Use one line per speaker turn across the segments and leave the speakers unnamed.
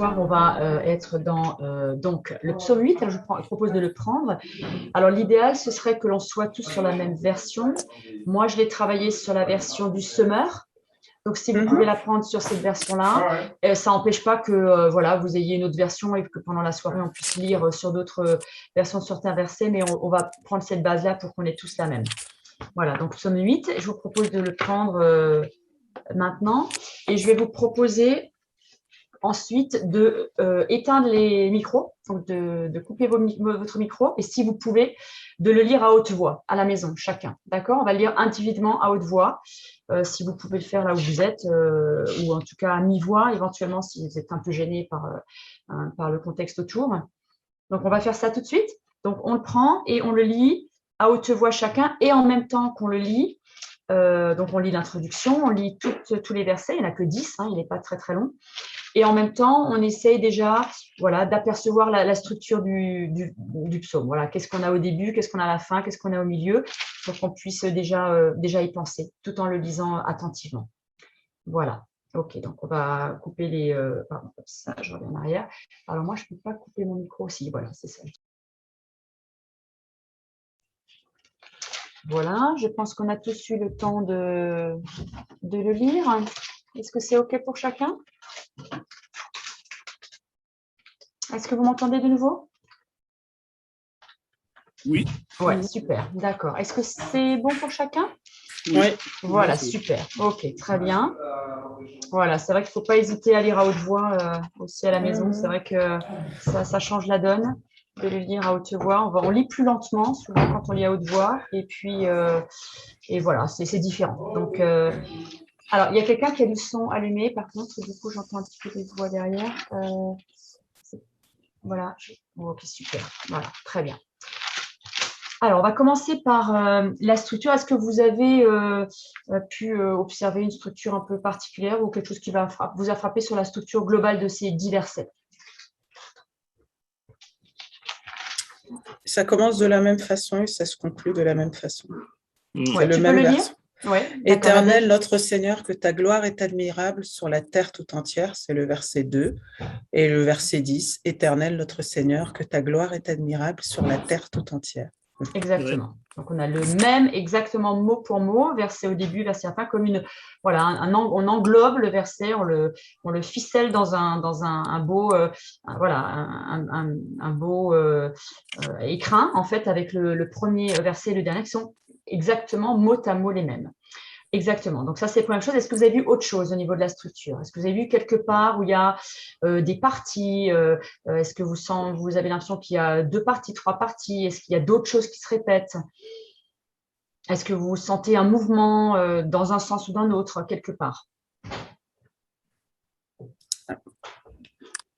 soir, on va être dans donc, le psaume 8. Alors, je propose de le prendre. Alors, l'idéal, ce serait que l'on soit tous sur la même version. Moi, je l'ai travaillé sur la version du Semeur. Donc, si vous pouvez la prendre sur cette version-là, ça n'empêche pas que voilà, vous ayez une autre version et que pendant la soirée, on puisse lire sur d'autres versions sur certains versets, mais on va prendre cette base-là pour qu'on ait tous la même. Voilà, donc psaume 8, je vous propose de le prendre maintenant et je vais vous proposer ensuite de éteindre les micros, donc de couper votre micro et si vous pouvez, de le lire à haute voix à la maison, chacun. D'accord? On va le lire individuellement à haute voix. Si vous pouvez le faire là où vous êtes, ou en tout cas à mi-voix, éventuellement si vous êtes un peu gêné par le contexte autour. Donc, on va faire ça tout de suite. Donc, on le prend et on le lit à haute voix chacun et en même temps qu'on le lit. Donc, on lit l'introduction, on lit tous les versets, il n'y en a que 10, il n'est pas très très long. Et en même temps, on essaye déjà d'apercevoir la structure du psaume. Voilà, qu'est-ce qu'on a au début, qu'est-ce qu'on a à la fin, qu'est-ce qu'on a au milieu, pour qu'on puisse déjà y penser, tout en le lisant attentivement. Voilà. Ok, donc on va couper les... pardon, ça, je reviens en arrière. Alors moi, je ne peux pas couper mon micro aussi. Voilà, c'est ça. Voilà, je pense qu'on a tous eu le temps de le lire. Est-ce que c'est OK pour chacun? Est-ce que vous m'entendez de nouveau?
Oui.
Ouais, super, d'accord. Est-ce que c'est bon pour chacun?
Oui.
Voilà, super. OK, très bien. Voilà, c'est vrai qu'il ne faut pas hésiter à lire à haute voix aussi à la maison. C'est vrai que ça change la donne de le lire à haute voix. On lit plus lentement, souvent quand on lit à haute voix. Et puis, et voilà, c'est différent. Donc, alors, il y a quelqu'un qui a du son allumé. Par contre, du coup, j'entends un petit peu des voix derrière. Voilà. Ok, super. Voilà, très bien. Alors, on va commencer par la structure. Est-ce que vous avez pu observer une structure un peu particulière ou quelque chose qui vous a frappé sur la structure globale de ces 10 versets?
Ça commence de la même façon et ça se conclut de la même façon.
Ouais, tu peux le lire? Ouais,
Éternel, notre Seigneur, que ta gloire est admirable sur la terre tout entière, c'est le verset 2. Et le verset 10, Éternel, notre Seigneur, que ta gloire est admirable sur la terre tout entière.
Exactement. Donc, on a le même, exactement mot pour mot, verset au début, verset à la fin, comme on englobe le verset, on le ficelle dans un beau, un beau écrin, en fait, avec le premier verset et le dernier qui sont exactement mot à mot les mêmes. Exactement. Donc, ça, c'est la première chose. Est-ce que vous avez vu autre chose au niveau de la structure? Est-ce que vous avez vu quelque part où il y a des parties? Est-ce que vous avez l'impression qu'il y a 2 parties, 3 parties? Est-ce qu'il y a d'autres choses qui se répètent? Est-ce que vous sentez un mouvement dans un sens ou dans l'autre, quelque part?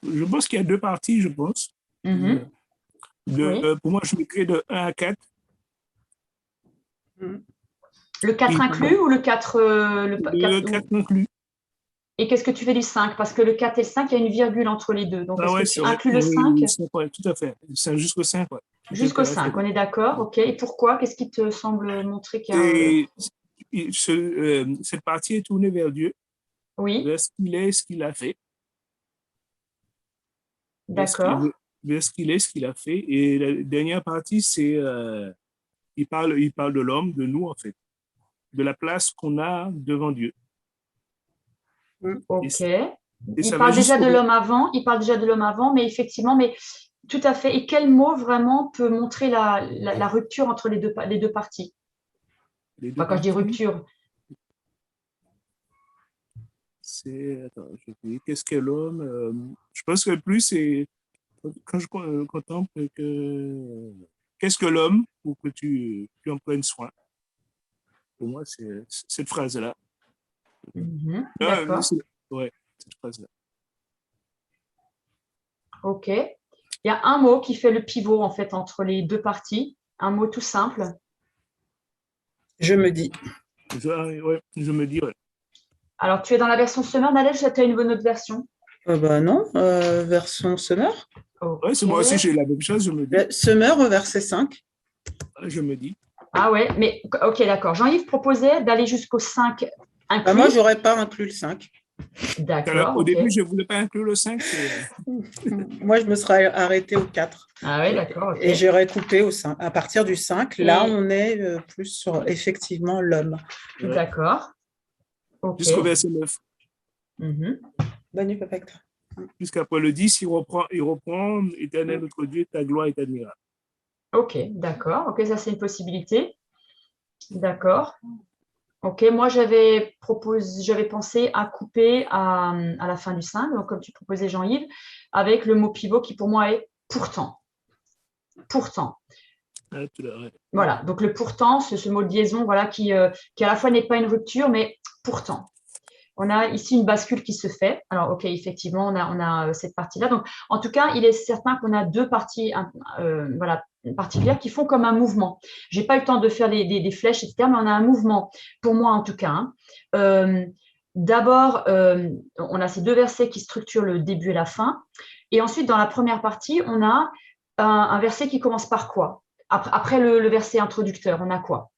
Je pense qu'il y a 2 parties, je pense.
Oui.
Pour moi, je m'écris de 1 à 4.
Le 4 inclus ou le 4
le 4 inclus.
Et qu'est-ce que tu fais du 5? Parce que le 4 et le 5, il y a une virgule entre les deux. Donc, est-ce que tu inclus le 5?
Oui, tout à fait. C'est jusqu'au 5. Ouais.
Jusqu'au 5, on est d'accord. OK. Et pourquoi? Qu'est-ce qui te semble montrer qu'il y a
cette partie est tournée vers Dieu.
Oui.
Vers ce qu'il est, ce qu'il a fait.
D'accord.
Vers ce qu'il est, ce qu'il a fait. Et la dernière partie, c'est il parle de l'homme, de nous, en fait. De la place qu'on a devant Dieu.
OK. Il parle déjà de l'homme avant, mais effectivement, tout à fait. Et quel mot vraiment peut montrer la rupture entre les deux parties? Quand je dis rupture.
Attends, je dis, qu'est-ce qu'est l'homme? Je pense que le plus, c'est quand je contemple que qu'est-ce que l'homme pour que tu en prennes soin. Pour moi, c'est cette phrase-là.
D'accord.
Ouais, cette phrase-là.
OK. Il y a un mot qui fait le pivot, en fait, entre les deux parties. Un mot tout simple.
Je me dis.
Ouais, je me dis, ouais.
Alors, tu es dans la version Semeur, Nadège, ou tu as une bonne autre version?
Non, version Semeur.
Okay.
Ouais, c'est moi aussi, j'ai la même chose, je me dis.
Semeur, verset 5.
Je me dis.
Ah ouais, mais OK, d'accord. Jean-Yves proposait d'aller jusqu'au 5 inclus.
Moi, je n'aurais pas inclus le 5.
D'accord,
Au
ok.
début, je ne voulais pas inclure le 5.
Moi, je me serais arrêtée au 4
Ah oui, d'accord, ok.
et j'aurais coupé au 5. À partir du 5, là,
Et-
on est plus sur effectivement l'homme.
D'accord, ok.
Jusqu'au verset 9.
Mhm.
Bonne nuit, Papa Hector.
Jusqu'après le 10, il reprend Éternel notre Dieu, ta gloire est admirable.
Ok, d'accord. Ok, ça c'est une possibilité. D'accord. Ok, moi j'avais pensé à couper à la fin du 5, donc comme tu proposais Jean-Yves, avec le mot pivot qui pour moi est pourtant. Pourtant.
Ah, ouais.
Voilà, donc le pourtant, ce mot de liaison, voilà, qui à la fois n'est pas une rupture, mais pourtant. On a ici une bascule qui se fait. Alors, ok, effectivement, on a cette partie-là. Donc, en tout cas, il est certain qu'on a deux parties voilà, particulières qui font comme un mouvement. Je n'ai pas eu le temps de faire des flèches, etc., mais on a un mouvement, pour moi en tout cas. Hein. D'abord, on a ces deux versets qui structurent le début et la fin. Et ensuite, dans la première partie, on a un verset qui commence par quoi? Après le verset introducteur, on a quoi?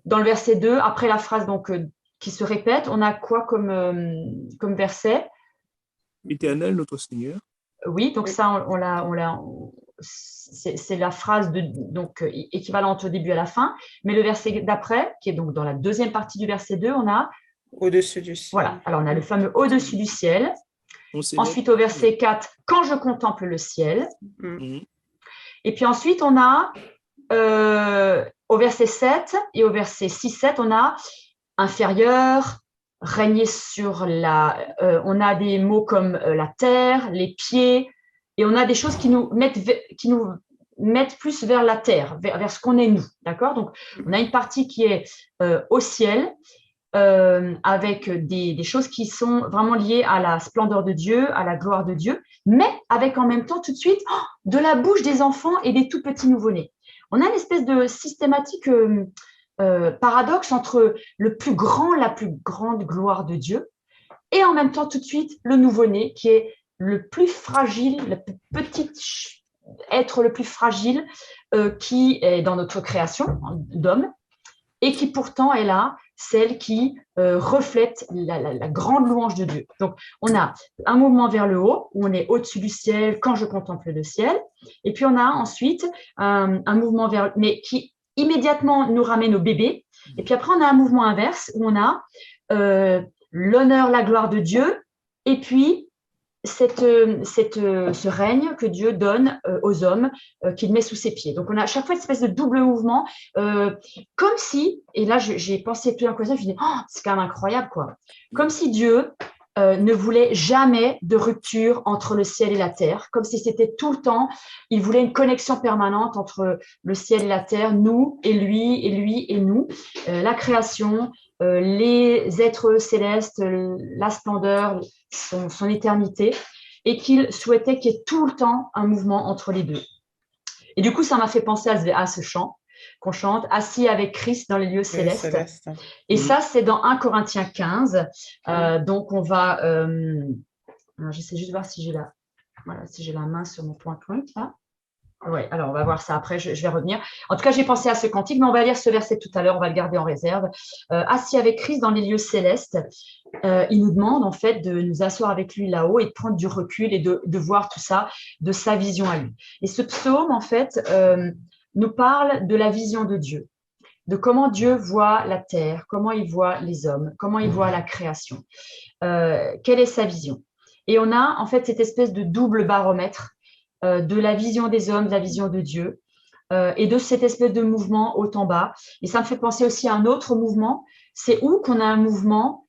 Dans le verset 2, après la phrase donc, qui se répète, on a quoi comme verset?
Éternel notre Seigneur.
Oui, donc ça, c'est la phrase donc, équivalente au début et à la fin. Mais le verset d'après, qui est donc dans la deuxième partie du verset 2, on a…
Au-dessus du ciel.
Voilà, alors on a le fameux au-dessus du ciel. Ensuite, au verset 4, quand je contemple le ciel. Et puis ensuite, on a au verset 7 et au verset 6-7, on a inférieur, régner sur on a des mots comme la terre, les pieds, et on a des choses qui nous mettent plus vers la terre, vers ce qu'on est nous, d'accord? Donc, on a une partie qui est au ciel, avec des choses qui sont vraiment liées à la splendeur de Dieu, à la gloire de Dieu, mais avec en même temps tout de suite de la bouche des enfants et des tout petits nouveau-nés. On a une espèce de systématique paradoxe entre la plus grande gloire de Dieu et en même temps tout de suite le nouveau-né qui est le plus fragile, le petit être le plus fragile qui est dans notre création d'homme et qui pourtant est là, celle qui reflète la grande louange de Dieu. Donc, on a un mouvement vers le haut, où on est au-dessus du ciel quand je contemple le ciel, et puis on a ensuite un mouvement mais qui immédiatement nous ramène au bébé, et puis après on a un mouvement inverse, où on a l'honneur, la gloire de Dieu, et puis ce règne que Dieu donne aux hommes, qu'il met sous ses pieds. Donc, on a à chaque fois une espèce de double mouvement, comme si, et là, j'ai pensé tout d'un coup ça, je me dis, oh, c'est quand même incroyable, quoi. Comme si Dieu ne voulait jamais de rupture entre le ciel et la terre, comme si c'était tout le temps, il voulait une connexion permanente entre le ciel et la terre, nous et lui et nous, la création, les êtres célestes, la splendeur, son éternité, et qu'il souhaitait qu'il y ait tout le temps un mouvement entre les deux. Et du coup, ça m'a fait penser à ce chant qu'on chante, assis avec Christ dans les lieux célestes. Et ça, c'est dans 1 Corinthiens 15. Donc, on va… j'essaie juste de voir si j'ai la main sur mon point-point, là. Oui, alors on va voir ça après, je vais revenir. En tout cas, j'ai pensé à ce cantique, mais on va lire ce verset tout à l'heure, on va le garder en réserve. Assis avec Christ dans les lieux célestes, il nous demande en fait de nous asseoir avec lui là-haut et de prendre du recul et de voir tout ça, de sa vision à lui. Et ce psaume, en fait, nous parle de la vision de Dieu, de comment Dieu voit la terre, comment il voit les hommes, comment il voit la création, quelle est sa vision. Et on a en fait cette espèce de double baromètre de la vision des hommes, de la vision de Dieu, et de cette espèce de mouvement haut en bas. Et ça me fait penser aussi à un autre mouvement, c'est où qu'on a un mouvement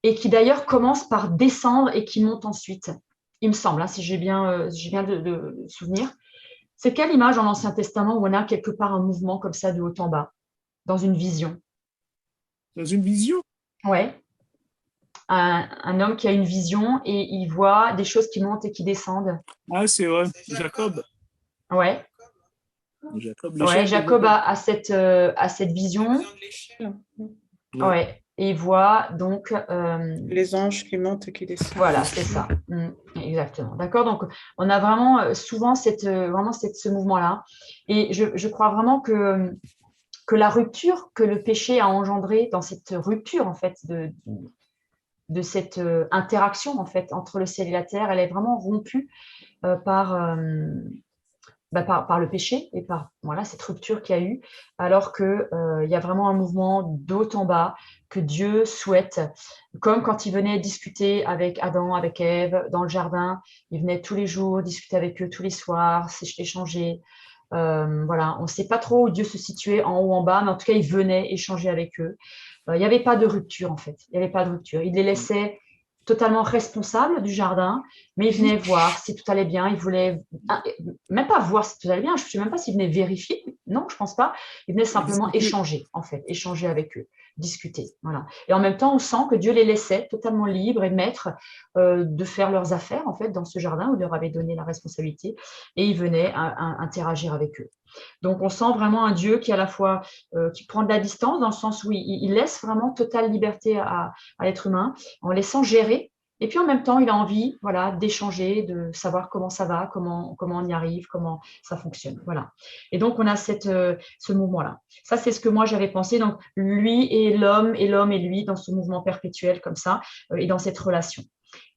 et qui d'ailleurs commence par descendre et qui monte ensuite. Il me semble, hein, si j'ai bien de souvenir. C'est quelle image en Ancien Testament où on a quelque part un mouvement comme ça de haut en bas, dans une vision?
Dans une vision?
Ouais. Un homme qui a une vision et il voit des choses qui montent et qui descendent.
Ah, c'est vrai, Jacob.
Ouais. Jacob a cette vision. Ouais. Et il voit donc…
les anges qui montent et qui descendent.
Voilà, c'est ça. Exactement. D'accord. Donc, on a vraiment souvent ce mouvement-là. Et je crois vraiment que la rupture que le péché a engendrée dans cette rupture, en fait, cette interaction en fait entre le ciel et la terre. Elle est vraiment rompue par le péché et par voilà, cette rupture qu'il y a eu, alors qu'il y a vraiment un mouvement de haut en bas que Dieu souhaite, comme quand il venait discuter avec Adam, avec Ève dans le jardin, il venait tous les jours discuter avec eux tous les soirs, échanger. Voilà, on ne sait pas trop où Dieu se situait, en haut, en bas, mais en tout cas, il venait échanger avec eux. Il n'y avait pas de rupture, en fait. Il n'y avait pas de rupture. Il les laissait totalement responsables du jardin, mais il venait voir si tout allait bien. Il voulait même pas voir si tout allait bien. Je ne sais même pas s'il venait vérifier. Non, je ne pense pas. Il venait simplement échanger, en fait, échanger avec eux, discuter. Voilà. Et en même temps, on sent que Dieu les laissait totalement libres et maîtres de faire leurs affaires, en fait, dans ce jardin où il leur avait donné la responsabilité. Et il venait interagir avec eux. Donc, on sent vraiment un Dieu qui, à la fois, qui prend de la distance, dans le sens où il laisse vraiment totale liberté à l'être humain, en laissant gérer. Et puis, en même temps, il a envie, voilà, d'échanger, de savoir comment ça va, comment on y arrive, comment ça fonctionne. Voilà. Et donc, on a ce mouvement-là. Ça, c'est ce que moi, j'avais pensé. Donc, lui et l'homme et lui, dans ce mouvement perpétuel, comme ça, et dans cette relation.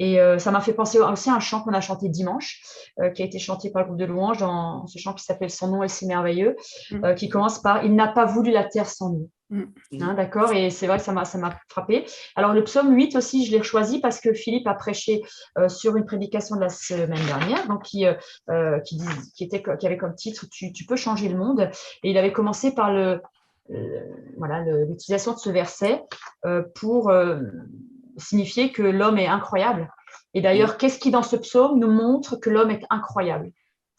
Et ça m'a fait penser aussi à un chant qu'on a chanté dimanche, qui a été chanté par le groupe de louanges, dans ce chant qui s'appelle « Son nom est si merveilleux », qui commence par « Il n'a pas voulu la terre sans nous ». Hein, d'accord, et c'est vrai que ça m'a frappé. Alors le psaume 8 aussi, je l'ai choisi parce que Philippe a prêché sur une prédication de la semaine dernière, donc qui avait comme titre tu peux changer le monde, et il avait commencé par l'utilisation de ce verset pour signifier que l'homme est incroyable. Et d'ailleurs, qu'est-ce qui dans ce psaume nous montre que l'homme est incroyable?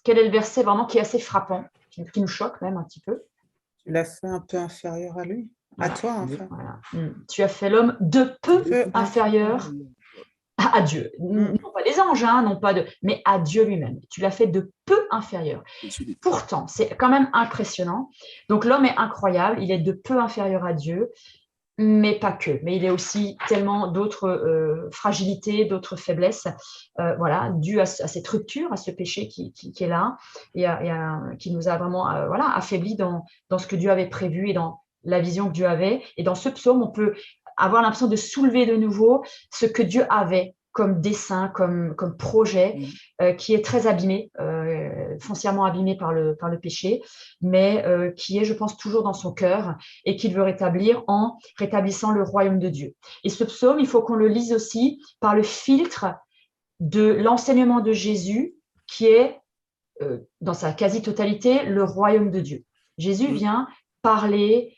Quel est le verset vraiment qui est assez frappant, qui nous choque même un petit peu?
Tu l'as fait un peu inférieur à lui, à toi en fait.
Voilà. Tu as fait l'homme de peu inférieur à Dieu. Non pas les anges, non pas mais à Dieu lui-même. Tu l'as fait de peu inférieur. Pourtant, c'est quand même impressionnant. Donc l'homme est incroyable, il est de peu inférieur à Dieu, mais pas que. Mais il est aussi tellement d'autres fragilités, d'autres faiblesses, voilà, dues à cette rupture, à ce péché qui est là et qui nous a vraiment affaiblis dans ce que Dieu avait prévu et dans la vision que Dieu avait. Et dans ce psaume, on peut avoir l'impression de soulever de nouveau ce que Dieu avait comme dessein, comme projet, qui est très abîmé, foncièrement abîmé par le péché, mais qui est, je pense, toujours dans son cœur et qu'il veut rétablir en rétablissant le royaume de Dieu. Et ce psaume, il faut qu'on le lise aussi par le filtre de l'enseignement de Jésus, qui est, dans sa quasi-totalité, le royaume de Dieu. Jésus vient parler,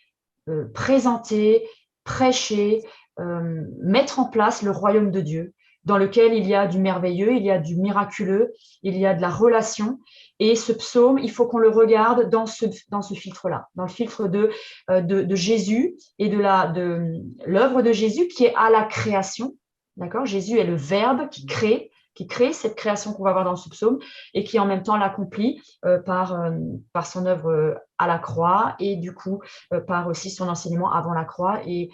présenter, prêcher, mettre en place le royaume de Dieu, dans lequel il y a du merveilleux, il y a du miraculeux, il y a de la relation. Et ce psaume, il faut qu'on le regarde dans ce filtre-là, dans le filtre de Jésus et de l'œuvre de Jésus qui est à la création. D'accord ? Jésus est le Verbe qui crée cette création qu'on va voir dans ce psaume et qui en même temps l'accomplit par son œuvre à la croix et du coup par aussi son enseignement avant la croix et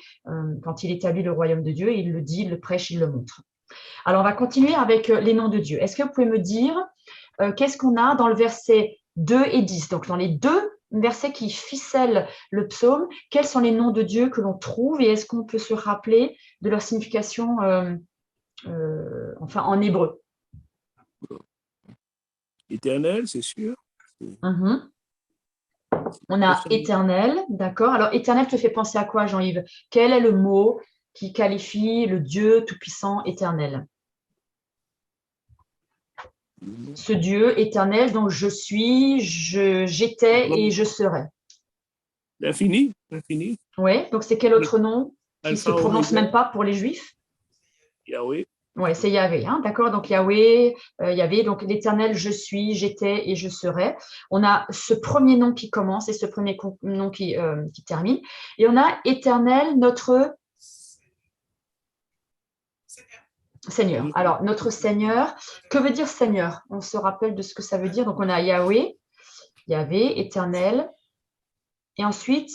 quand il établit le royaume de Dieu, il le dit, il le prêche, il le montre. Alors, on va continuer avec les noms de Dieu. Est-ce que vous pouvez me dire qu'est-ce qu'on a dans le verset 2 et 10? Donc, dans les deux versets qui ficellent le psaume, quels sont les noms de Dieu que l'on trouve et est-ce qu'on peut se rappeler de leur signification en hébreu?
Éternel, c'est sûr.
On a éternel, d'accord. Alors, éternel te fait penser à quoi, Jean-Yves? Quel est le mot qui qualifie le Dieu tout-puissant éternel? Ce Dieu éternel dont je suis, j'étais et je serai.
L'infini.
Oui, donc c'est quel autre nom qui ne se prononce même pas pour les Juifs?
Yahweh.
Oui, c'est Yahvé, d'accord. Donc Yahweh, donc l'éternel je suis, j'étais et je serai. On a ce premier nom qui commence et ce premier nom qui termine. Et on a éternel, notre Seigneur. Alors, notre Seigneur, que veut dire Seigneur? On se rappelle de ce que ça veut dire. Donc, on a Yahweh, Yahvé, éternel. Et ensuite,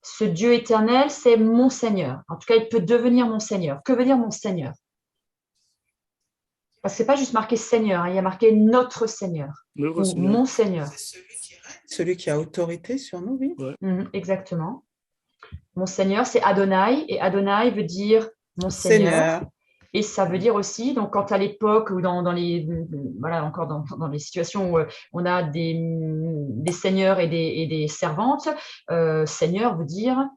ce Dieu éternel, c'est mon Seigneur. En tout cas, il peut devenir mon Seigneur. Que veut dire mon Seigneur? Parce que ce n'est pas juste marqué Seigneur, il y a marqué notre Seigneur. Ou
Seigneur.
Mon Seigneur.
Celui qui a autorité sur nous, oui.
Exactement. Mon Seigneur, c'est Adonai. Et Adonai veut dire mon Seigneur.
Seigneur.
Et ça veut dire aussi, donc quand à l'époque ou dans les, voilà, encore dans les situations où on a des seigneurs et des servantes, Seigneur veut dire,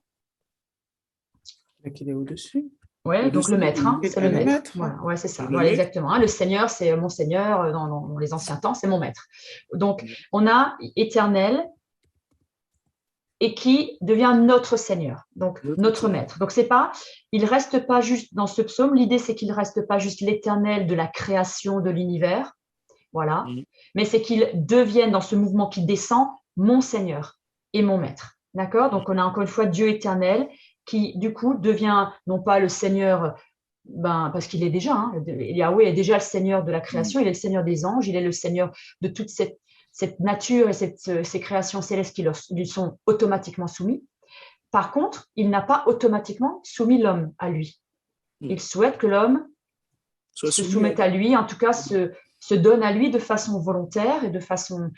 Qu'il est au-dessus.
ouais, donc le maître, hein, c'est le
Le
maître.
maître.
Voilà, ouais, c'est ça.
Le
Voilà,
maître.
exactement. Hein, le Seigneur, c'est mon Seigneur dans les anciens temps, c'est mon maître. Donc, on a éternel et qui devient notre Seigneur, donc notre maître. Donc, c'est pas, il reste pas juste dans ce psaume. L'idée, c'est qu'il reste pas juste l'éternel de la création de l'univers, voilà, mais c'est qu'il devienne dans ce mouvement qui descend mon Seigneur et mon maître. D'accord? Donc, on a encore une fois Dieu éternel qui, du coup, devient non pas le Seigneur, parce qu'il est déjà, hein, Yahweh est déjà le Seigneur de la création, il est le Seigneur des anges, il est le Seigneur de toute cette nature et ces créations célestes qui lui sont automatiquement soumis. Par contre, il n'a pas automatiquement soumis l'homme à lui. Il souhaite que l'homme se soumette à lui, en tout cas se donne à lui de façon volontaire et de façon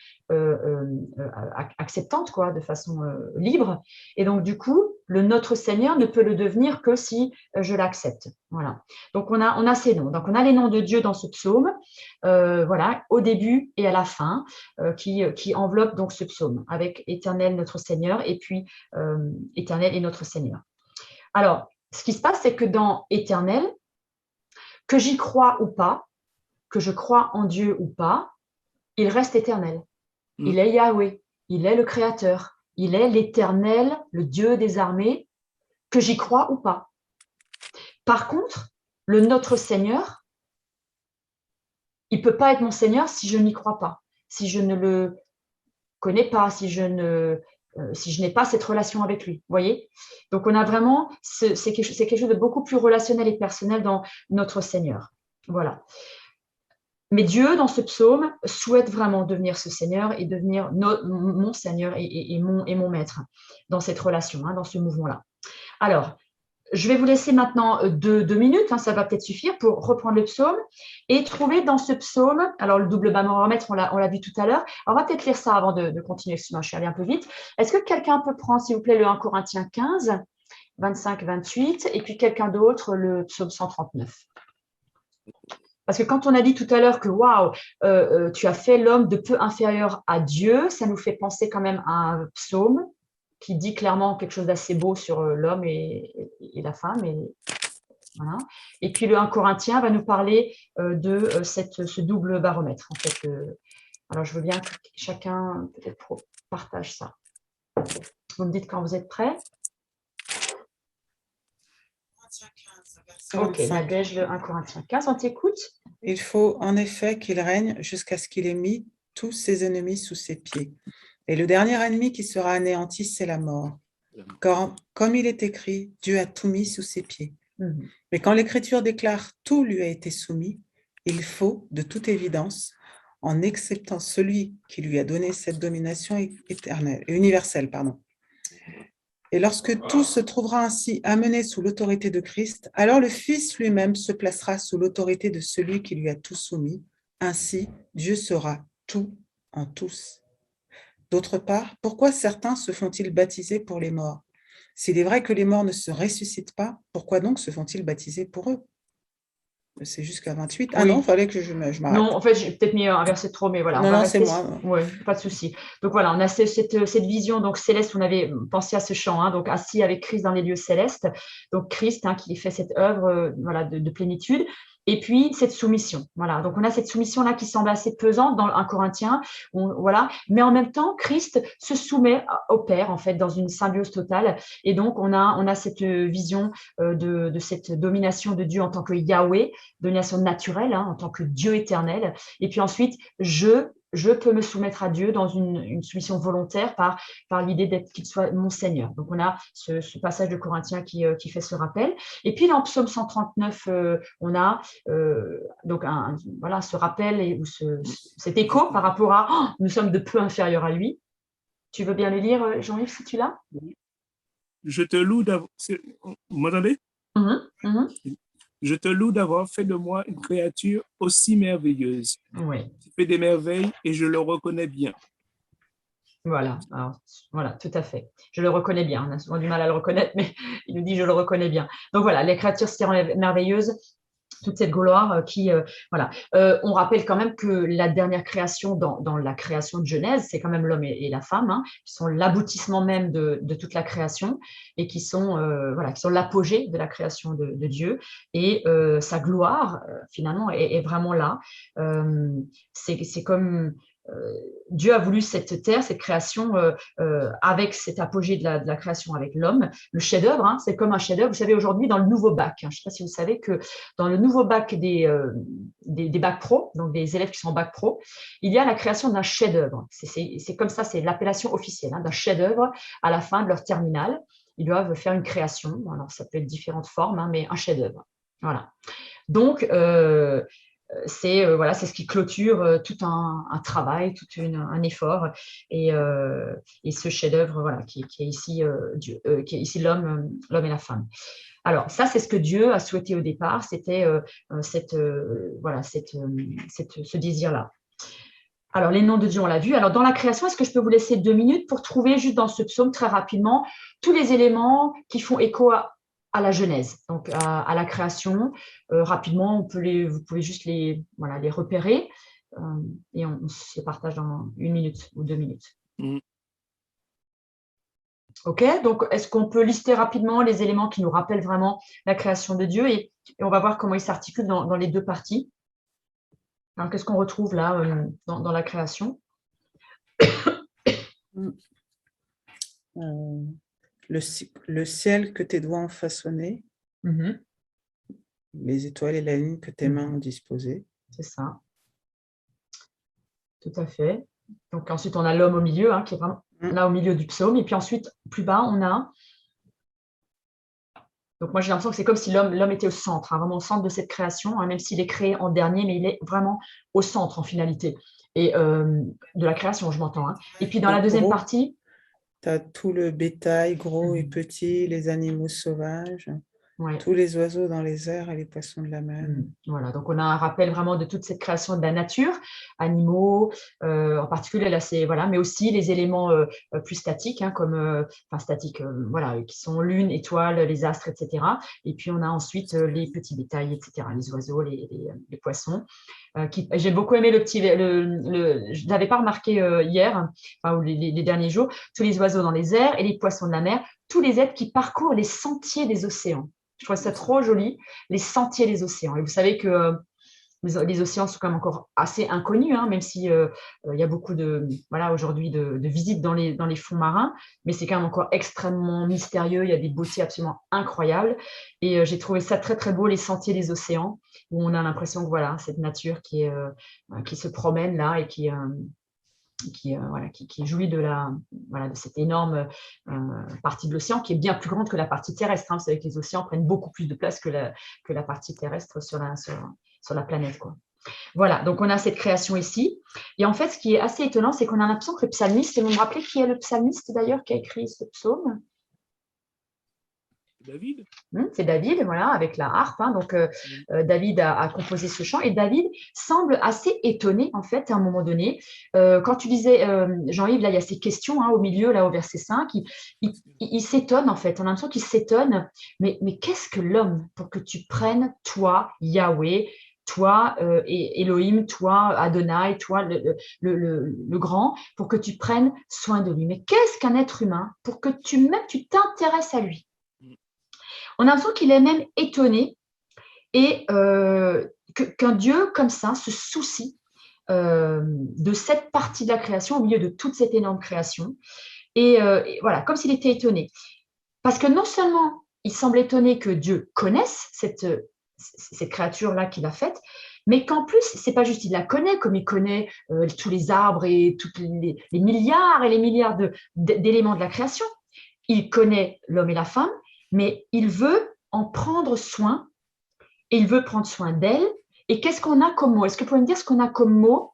acceptante, quoi, de façon libre. Et donc, du coup, le Notre Seigneur ne peut le devenir que si je l'accepte. Voilà. Donc, on a ces noms. Donc, on a les noms de Dieu dans ce psaume, voilà, au début et à la fin, qui enveloppent donc ce psaume avec Éternel Notre Seigneur et puis Éternel et Notre Seigneur. Alors, ce qui se passe, c'est que dans Éternel, que j'y crois ou pas, que je crois en Dieu ou pas, il reste éternel. Il est Yahweh, il est le Créateur, il est l'Éternel, le Dieu des armées, que j'y crois ou pas. Par contre, le Notre Seigneur, il ne peut pas être mon Seigneur si je n'y crois pas, si je ne le connais pas, si je n'ai pas cette relation avec lui. Vous voyez? Donc, on a vraiment, c'est quelque chose de beaucoup plus relationnel et personnel dans Notre Seigneur. Voilà. Mais Dieu, dans ce psaume, souhaite vraiment devenir ce Seigneur et devenir mon Seigneur et mon Maître dans cette relation, hein, dans ce mouvement-là. Alors, je vais vous laisser maintenant 2 minutes, hein, ça va peut-être suffire pour reprendre le psaume et trouver dans ce psaume, alors le double baromètre, on l'a vu tout à l'heure. On va peut-être lire ça avant de continuer, sinon je suis allée un peu vite. Est-ce que quelqu'un peut prendre, s'il vous plaît, le 1 Corinthiens 15, 25-28, et puis quelqu'un d'autre, le psaume 139? Parce que quand on a dit tout à l'heure que waouh, tu as fait l'homme de peu inférieur à Dieu, ça nous fait penser quand même à un psaume qui dit clairement quelque chose d'assez beau sur l'homme et la femme. Voilà. Et puis le 1 Corinthiens va nous parler de ce double baromètre. En fait, alors je veux bien que chacun peut-être partage ça. Vous me dites quand vous êtes prêts. Ok, Nadège, le 1 Corinthiens 15, on t'écoute.
Il faut en effet qu'il règne jusqu'à ce qu'il ait mis tous ses ennemis sous ses pieds. Et le dernier ennemi qui sera anéanti, c'est la mort. Car, comme il est écrit, Dieu a tout mis sous ses pieds. Mais quand l'Écriture déclare « tout lui a été soumis », il faut, de toute évidence, en acceptant celui qui lui a donné cette domination éternelle, universelle, Et lorsque tout se trouvera ainsi amené sous l'autorité de Christ, alors le Fils lui-même se placera sous l'autorité de celui qui lui a tout soumis. Ainsi, Dieu sera tout en tous. D'autre part, pourquoi certains se font-ils baptiser pour les morts? S'il est vrai que les morts ne se ressuscitent pas, pourquoi donc se font-ils baptiser pour eux? C'est jusqu'à 28. Ah oui. Non, il fallait que je m'arrête.
Non, en fait, j'ai peut-être mis un verset trop, mais voilà.
Non, c'est moi.
Oui, pas de souci. Donc voilà, on a cette vision donc céleste, on avait pensé à ce chant, hein, donc assis avec Christ dans les lieux célestes. Donc Christ qui fait cette œuvre voilà, de plénitude. Et puis, cette soumission. Voilà. Donc, on a cette soumission-là qui semble assez pesante dans 1 Corinthiens. Voilà. Mais en même temps, Christ se soumet au Père, en fait, dans une symbiose totale. Et donc, on a cette vision de cette domination de Dieu en tant que Yahweh, domination naturelle, hein, en tant que Dieu éternel. Et puis ensuite, je peux me soumettre à Dieu dans une soumission volontaire par l'idée qu'il soit mon Seigneur. Donc, on a ce passage de Corinthiens qui fait ce rappel. Et puis, dans Psaume 139, on a donc voilà, ce rappel ou cet écho par rapport à nous sommes de peu inférieurs à lui. Tu veux bien le lire, Jean-Yves, si tu l'as?
Je te loue d'avoir... Vous m'entendez? Je te loue d'avoir fait de moi une créature aussi merveilleuse.
Oui.
Tu fais des merveilles et je le reconnais bien.
Voilà, alors, voilà, tout à fait. Je le reconnais bien. On a souvent du mal à le reconnaître, mais il nous dit je le reconnais bien. Donc voilà, les créatures si merveilleuses, toute cette gloire voilà. On rappelle quand même que la dernière création dans la création de Genèse, c'est quand même l'homme et la femme, hein, qui sont l'aboutissement même de toute la création et qui sont voilà, qui sont l'apogée de la création de Dieu. Et sa gloire, finalement, est vraiment là. C'est comme Dieu a voulu cette terre, cette création, avec cet apogée de la création avec l'homme. Le chef-d'œuvre, hein, c'est comme un chef-d'œuvre. Vous savez, aujourd'hui, dans le nouveau bac, hein, je ne sais pas si vous savez que dans le nouveau bac des bacs pro, donc des élèves qui sont en bac pro, il y a la création d'un chef-d'œuvre. C'est comme ça, c'est l'appellation officielle, hein, d'un chef-d'œuvre à la fin de leur terminale. Ils doivent faire une création. Alors, ça peut être différentes formes, hein, mais un chef-d'œuvre. Voilà. Donc, voilà, c'est ce qui clôture tout un travail, tout un effort. Et ce chef-d'œuvre, voilà, qui est ici Dieu, qui est ici l'homme et la femme. Alors, ça, c'est ce que Dieu a souhaité au départ, c'était voilà, ce désir-là. Alors, les noms de Dieu, on l'a vu. Alors, dans la création, est-ce que je peux vous laisser 2 minutes pour trouver, juste dans ce psaume, très rapidement, tous les éléments qui font écho à la Genèse, donc à la création. Rapidement, vous pouvez juste les repérer et on se les partage dans 1 minute ou 2 minutes. OK, donc est-ce qu'on peut lister rapidement les éléments qui nous rappellent vraiment la création de Dieu et on va voir comment ils s'articulent dans les 2 parties. Alors, qu'est-ce qu'on retrouve là dans la création?
Le ciel que tes doigts ont façonné, les étoiles et la lune que tes mains ont disposées.
C'est ça. Tout à fait. Donc ensuite, on a l'homme au milieu, hein, qui est vraiment là au milieu du psaume. Et puis ensuite, plus bas, on a... Donc moi, j'ai l'impression que c'est comme si l'homme était au centre, hein, vraiment au centre de cette création, hein, même s'il est créé en dernier, mais il est vraiment au centre en finalité. Et de la création, je m'entends. Hein. Et puis dans la deuxième partie...
Tu as tout le bétail, gros et petit, les animaux sauvages,
ouais.
Tous les oiseaux dans les airs et les poissons de la mer.
Voilà, donc on a un rappel vraiment de toute cette création de la nature, animaux, en particulier là, voilà, mais aussi les éléments plus statiques, hein, comme statiques, voilà, qui sont lune, étoiles, les astres, etc. Et puis on a ensuite les petits détails, etc., les oiseaux, les poissons. J'ai beaucoup aimé le petit, je l'avais pas remarqué hier, enfin, ou les derniers jours, tous les oiseaux dans les airs et les poissons de la mer, tous les êtres qui parcourent les sentiers des océans. Je trouve ça trop joli, les sentiers des océans. Et vous savez que les océans sont quand même encore assez inconnus, hein, même si il y a beaucoup aujourd'hui de visites dans les fonds marins, mais c'est quand même encore extrêmement mystérieux. Il y a des beautés absolument incroyables. Et j'ai trouvé ça très, très beau, les sentiers des océans, où on a l'impression que voilà, cette nature qui se promène là et qui jouit de cette énorme partie de l'océan qui est bien plus grande que la partie terrestre. Hein. Vous savez que les océans prennent beaucoup plus de place que la partie terrestre sur la planète, quoi. Voilà, donc on a cette création ici. Et en fait, ce qui est assez étonnant, c'est qu'on a l'impression que le psalmiste, et vous me rappelez qui est le psalmiste d'ailleurs qui a écrit ce psaume?
David.
C'est David, voilà, avec la harpe. Hein, donc, David a composé ce chant et David semble assez étonné, en fait, à un moment donné. Quand tu disais, Jean-Yves, là, il y a ces questions hein, au milieu, là, au verset 5, il s'étonne, en fait. On a l'impression qu'il s'étonne. Mais qu'est-ce que l'homme pour que tu prennes, toi, Yahweh, toi, Elohim, toi, Adonai, toi, le grand, pour que tu prennes soin de lui. Mais qu'est-ce qu'un être humain pour que tu t'intéresses à lui? On a l'impression qu'il est même étonné et qu'un Dieu comme ça se soucie de cette partie de la création au milieu de toute cette énorme création. Et voilà, comme s'il était étonné. Parce que non seulement il semble étonné que Dieu connaisse cette créature-là qu'il a faite, mais qu'en plus, c'est pas juste il la connaît comme il connaît tous les arbres et tous les milliards et les milliards d'éléments de la création. Il connaît l'homme et la femme, mais il veut en prendre soin et il veut prendre soin d'elle. Et qu'est-ce qu'on a comme mot? Est-ce que vous pouvez me dire ce qu'on a comme mot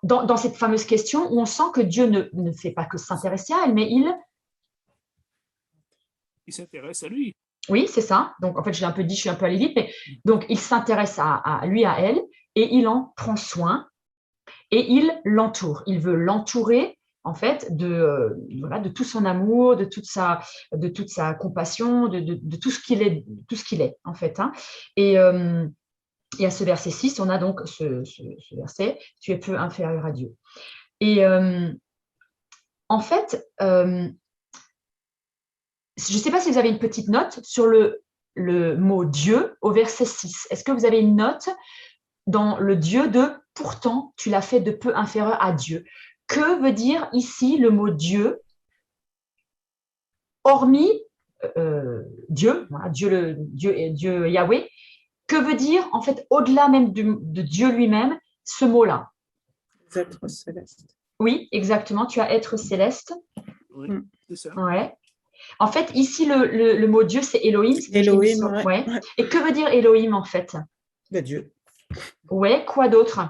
dans cette fameuse question où on sent que Dieu ne fait pas que s'intéresser à elle, mais il
s'intéresse à lui.
Oui, c'est ça. Donc, en fait, je suis un peu allée vite, mais donc il s'intéresse à lui, à elle, et il en prend soin. et il l'entoure. Il veut l'entourer en fait voilà, de tout son amour, de toute sa compassion, de tout ce qu'il est en fait. Hein. Et à ce verset 6, on a donc ce verset, tu es peu inférieur à Dieu. Et en fait, je ne sais pas si vous avez une petite note sur le mot Dieu au verset 6. Est-ce que vous avez une note dans le Dieu de « pourtant, tu l'as fait de peu inférieur à Dieu ». Que veut dire ici le mot Dieu, hormis Dieu, voilà, Dieu Yahweh, que veut dire en fait au-delà même de Dieu lui-même ce mot-là?
Les êtres célestes.
Oui, exactement, tu as être céleste.
Oui, c'est ça.
Ouais. En fait, ici, le mot Dieu, c'est Elohim.
Elohim,
ouais. Et que veut dire Elohim en fait?
Le Dieu.
Ouais, quoi d'autre?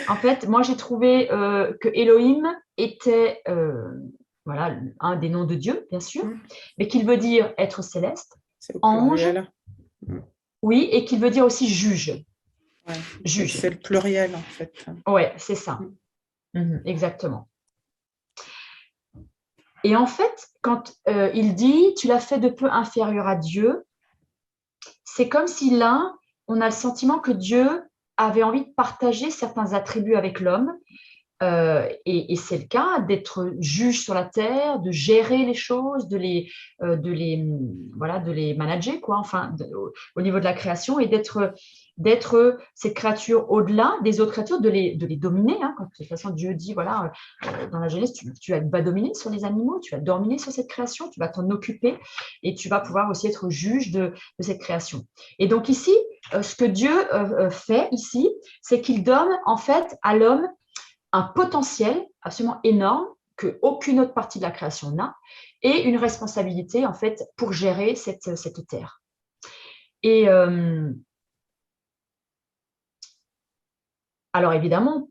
En fait, moi, j'ai trouvé que Elohim était voilà, un des noms de Dieu, bien sûr, mais qu'il veut dire être céleste, ange, oui, et qu'il veut dire aussi juge.
Ouais.
Juge.
C'est le pluriel, en fait.
Oui, c'est ça. Exactement. Et en fait, quand il dit « tu l'as fait de peu inférieur à Dieu », c'est comme si là, on a le sentiment que Dieu avait envie de partager certains attributs avec l'homme. Et c'est le cas d'être juge sur la terre, de gérer les choses, de les manager, quoi, enfin, au niveau de la création, et d'être cette créature au-delà des autres créatures, de les dominer. Hein, de toute façon, Dieu dit, voilà, dans la Genèse, tu vas dominer sur les animaux, tu vas dominer sur cette création, tu vas t'en occuper et tu vas pouvoir aussi être juge de cette création. Et donc ici, ce que Dieu fait ici, c'est qu'il donne en fait à l'homme un potentiel absolument énorme que aucune autre partie de la création n'a, et une responsabilité en fait pour gérer cette terre. Et alors évidemment,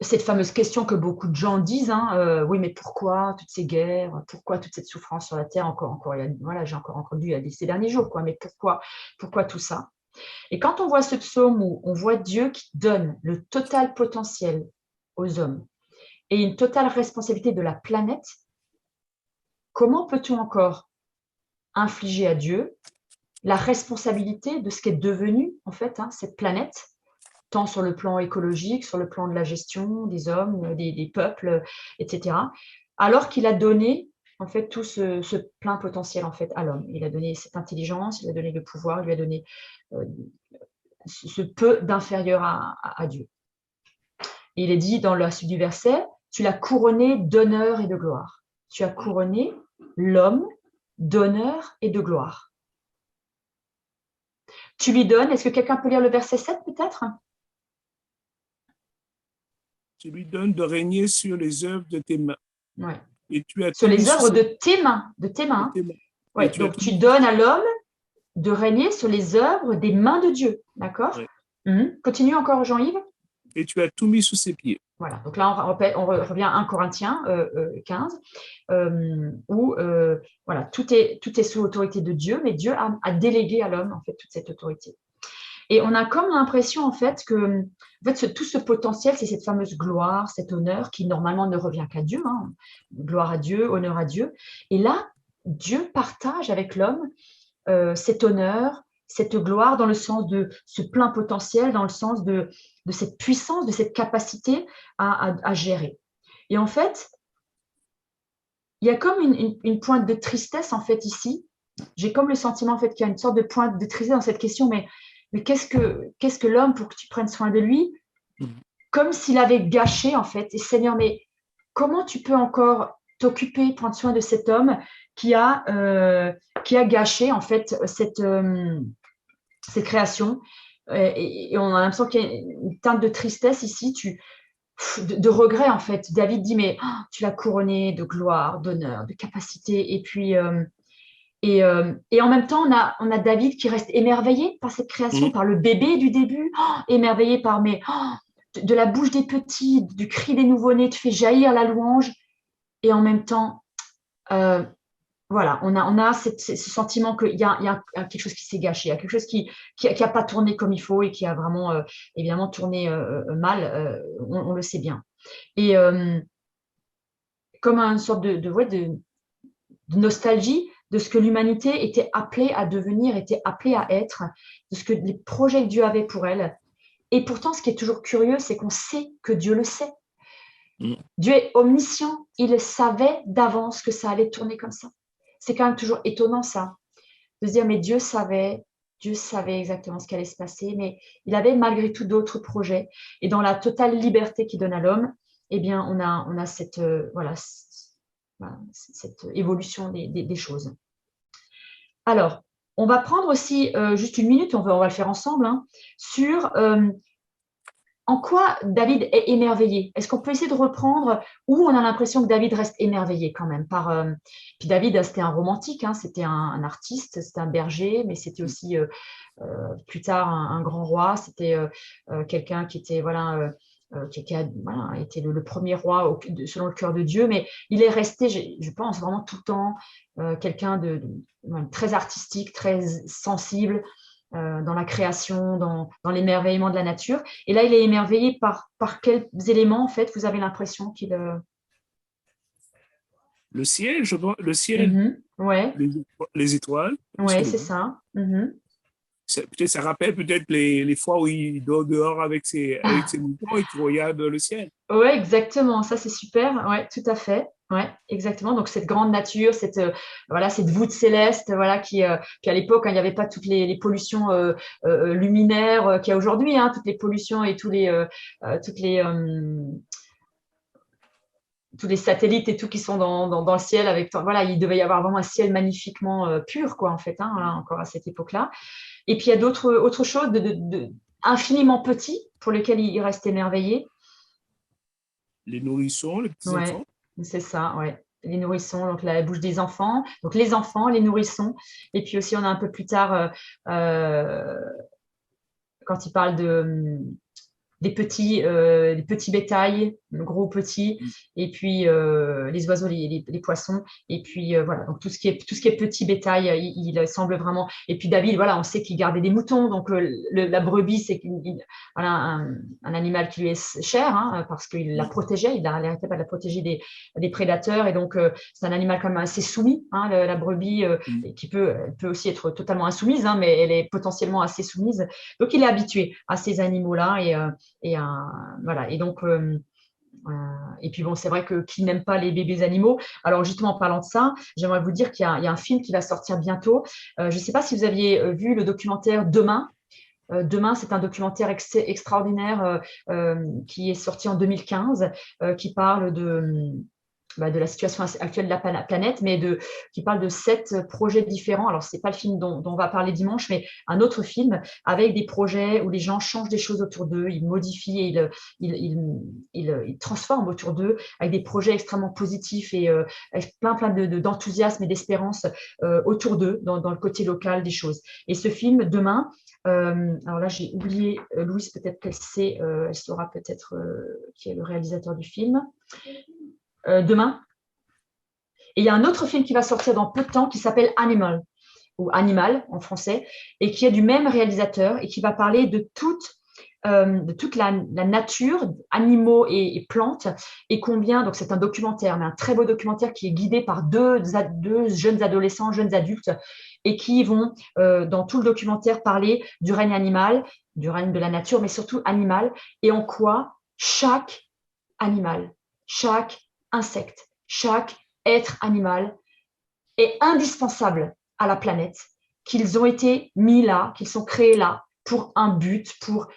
cette fameuse question que beaucoup de gens disent, hein, oui, mais pourquoi toutes ces guerres, pourquoi toute cette souffrance sur la terre, encore, voilà, j'ai encore entendu ces derniers jours, quoi, mais pourquoi tout ça? Et quand on voit ce psaume où on voit Dieu qui donne le total potentiel aux hommes et une totale responsabilité de la planète, comment peut-on encore infliger à Dieu la responsabilité de ce qu'est devenu en fait cette planète, tant sur le plan écologique, sur le plan de la gestion des hommes, des peuples, etc., alors qu'il a donné en fait tout ce plein potentiel en fait à l'homme. Il a donné cette intelligence, il a donné le pouvoir, il lui a donné ce peu d'inférieur à Dieu. Et il est dit dans la suite du verset, tu l'as couronné d'honneur et de gloire. Tu as couronné l'homme d'honneur et de gloire. Tu lui donnes, est-ce que quelqu'un peut lire le verset 7 peut-être?
Tu lui donnes de régner sur les œuvres de tes mains.
Ouais.
Et tu as
sur les œuvres de tes mains. Ouais, donc tu donnes à l'homme de régner sur les œuvres des mains de Dieu. D'accord? Ouais. Continue encore Jean-Yves.
Et tu as tout mis sous ses pieds.
Voilà, donc là on revient à 1 Corinthiens 15, où voilà, tout est sous l'autorité de Dieu, mais Dieu a délégué à l'homme en fait toute cette autorité. Et on a comme l'impression en fait que tout ce potentiel, c'est cette fameuse gloire, cet honneur qui normalement ne revient qu'à Dieu, hein. Gloire à Dieu, honneur à Dieu. Et là, Dieu partage avec l'homme cet honneur, cette gloire dans le sens de ce plein potentiel, dans le sens de cette puissance, de cette capacité à gérer. Et en fait, il y a comme une pointe de tristesse en fait ici. J'ai comme le sentiment en fait qu'il y a une sorte de pointe de tristesse dans cette question, mais qu'est-ce que l'homme pour que tu prennes soin de lui? Comme s'il avait gâché en fait. Et Seigneur, mais comment tu peux encore t'occuper, prendre soin de cet homme qui a gâché en fait cette création, et on a l'impression qu'il y a une teinte de tristesse ici, de regret en fait. David dit mais tu l'as couronné de gloire, d'honneur, de capacité, et puis et en même temps on a David qui reste émerveillé par cette création, par le bébé du début, émerveillé par de la bouche des petits, du cri des nouveau-nés, tu fais jaillir la louange, et en même temps voilà, on a ce sentiment qu'il y a quelque chose qui s'est gâché, il y a quelque chose qui a pas tourné comme il faut et qui a vraiment, évidemment, tourné mal, on le sait bien. Et comme une sorte de nostalgie de ce que l'humanité était appelée à devenir, était appelée à être, de ce que les projets que Dieu avait pour elle. Et pourtant, ce qui est toujours curieux, c'est qu'on sait que Dieu le sait.
Mm.
Dieu est omniscient, il savait d'avance que ça allait tourner comme ça. C'est quand même toujours étonnant ça, de se dire, mais Dieu savait exactement ce qui allait se passer, mais il avait malgré tout d'autres projets. Et dans la totale liberté qu'il donne à l'homme, eh bien, on a cette, voilà, cette évolution des choses. Alors, on va prendre aussi juste une minute, on va le faire ensemble, hein, sur en quoi David est émerveillé. Est-ce qu'on peut essayer de reprendre où on a l'impression que David reste émerveillé quand même par, puis David, c'était un romantique, hein, c'était un artiste, c'était un berger, mais c'était aussi plus tard un grand roi, c'était quelqu'un qui était voilà, qui a voilà, été le premier roi selon le cœur de Dieu, mais il est resté, je pense, vraiment tout le temps quelqu'un de très artistique, très sensible dans la création, dans l'émerveillement de la nature. Et là, il est émerveillé par quels éléments, en fait, vous avez l'impression qu'il...
Le ciel, le ciel,
Ouais,
les étoiles.
ouais, c'est ça.
Peut-être ça rappelle peut-être les fois où il dort dehors avec ses moutons et qu'il regarde le ciel.
Ouais, exactement. Ça, c'est super. Ouais, tout à fait. Ouais, exactement. Donc cette grande nature, voilà, cette voûte céleste, voilà, puis à l'époque, hein, il n'y avait pas toutes les pollutions luminaires qu'il y a aujourd'hui, hein, toutes les pollutions et toutes tous les satellites et tout qui sont dans le ciel avec, voilà, il devait y avoir vraiment un ciel magnifiquement pur, quoi, en fait, hein, là, encore à cette époque-là. Et puis il y a autre chose infiniment petits pour lesquels il reste émerveillé.
Les nourrissons, les petits-enfants.
Ouais, c'est ça, ouais. Les nourrissons, donc la bouche des enfants, donc les enfants, les nourrissons. Et puis aussi, on a un peu plus tard, quand il parle des petits bétails, gros petits, et puis les oiseaux, les poissons, et puis voilà, donc tout ce qui est petit bétail, il semble vraiment. Et puis David, voilà, on sait qu'il gardait des moutons, donc la brebis, c'est voilà, un animal qui lui est cher, hein, parce qu'il la protégeait, il n'arrêtait pas de la protéger des prédateurs, et donc c'est un animal quand même assez soumis, hein, la brebis, qui peut aussi être totalement insoumise, hein, mais elle est potentiellement assez soumise. Donc il est habitué à ces animaux-là, et voilà. Et donc, et puis bon, c'est vrai que qui n'aime pas les bébés animaux. Alors justement, en parlant de ça, j'aimerais vous dire qu'il y a un film qui va sortir bientôt. Je ne sais pas si vous aviez vu le documentaire Demain. Demain, c'est un documentaire extraordinaire qui est sorti en 2015, qui parle de la situation actuelle de la planète, mais qui parle de 7 projets différents. Alors, ce n'est pas le film dont on va parler dimanche, mais un autre film avec des projets où les gens changent des choses autour d'eux, ils modifient et ils transforment autour d'eux avec des projets extrêmement positifs et avec plein d'enthousiasme et d'espérance autour d'eux, dans le côté local des choses. Et ce film, Demain, alors là, j'ai oublié, Louise, peut-être qu'elle sait, elle saura peut-être qui est le réalisateur du film. Demain. Et il y a un autre film qui va sortir dans peu de temps qui s'appelle Animal, ou Animal en français, et qui est du même réalisateur et qui va parler de toute la nature, animaux et plantes, et combien, donc c'est un documentaire, mais un très beau documentaire qui est guidé par deux jeunes adolescents, jeunes adultes, et qui vont, dans tout le documentaire, parler du règne animal, du règne de la nature, mais surtout animal, et en quoi chaque animal, chaque insecte, chaque être animal est indispensable à la planète, qu'ils ont été mis là, qu'ils sont créés là pour un but, pour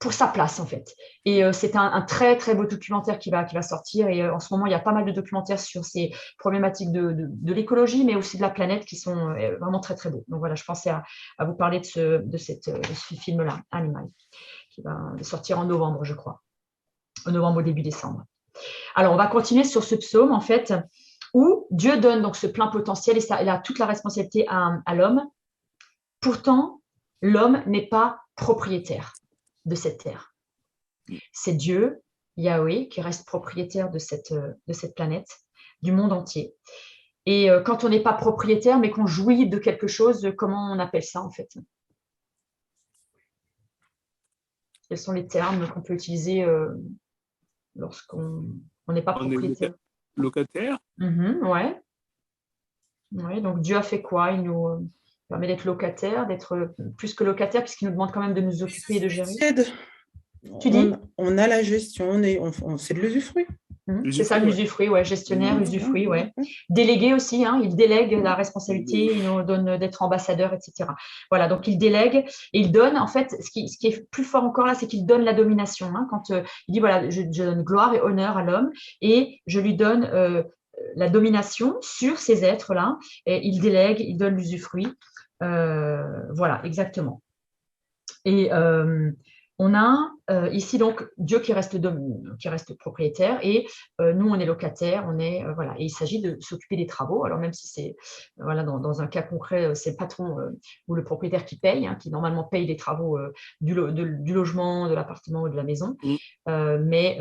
sa place en fait. Et c'est un très très beau documentaire qui va sortir, et en ce moment il y a pas mal de documentaires sur ces problématiques de l'écologie, mais aussi de la planète, qui sont vraiment très très beaux. Donc voilà, je pensais à vous parler de ce film-là, Animal, qui va sortir en novembre, je crois, en novembre au début décembre. Alors, on va continuer sur ce psaume, en fait, où Dieu donne donc ce plein potentiel, et ça, il a toute la responsabilité à l'homme. Pourtant, l'homme n'est pas propriétaire de cette terre. C'est Dieu, Yahweh, qui reste propriétaire de cette planète, du monde entier. Et quand on n'est pas propriétaire, mais qu'on jouit de quelque chose, comment on appelle ça en fait? Quels sont les termes qu'on peut utiliser lorsqu'on n'est pas
On est
propriétaire?
locataire.
Ouais. Ouais, donc Dieu a fait quoi? Il nous permet d'être locataire, d'être plus que locataire, puisqu'il nous demande quand même de nous occuper et de gérer. Tu dis?
On a la gestion, c'est de l'usufruit.
C'est ça, l'usufruit, ouais, gestionnaire, usufruit, ouais. Délégué aussi, hein, il délègue la responsabilité, il nous donne d'être ambassadeur, etc. Voilà, donc il délègue et il donne, en fait, ce qui est plus fort encore là, c'est qu'il donne la domination. Hein, quand il dit, voilà, je donne gloire et honneur à l'homme et je lui donne la domination sur ces êtres-là, et il délègue, il donne l'usufruit. Voilà, exactement. Et on a ici donc Dieu qui reste propriétaire et nous on est locataire, voilà, et il s'agit de s'occuper des travaux. Alors même si c'est voilà dans un cas concret c'est le patron ou le propriétaire qui paye, hein, qui normalement paye les travaux du logement, de l'appartement ou de la maison, mais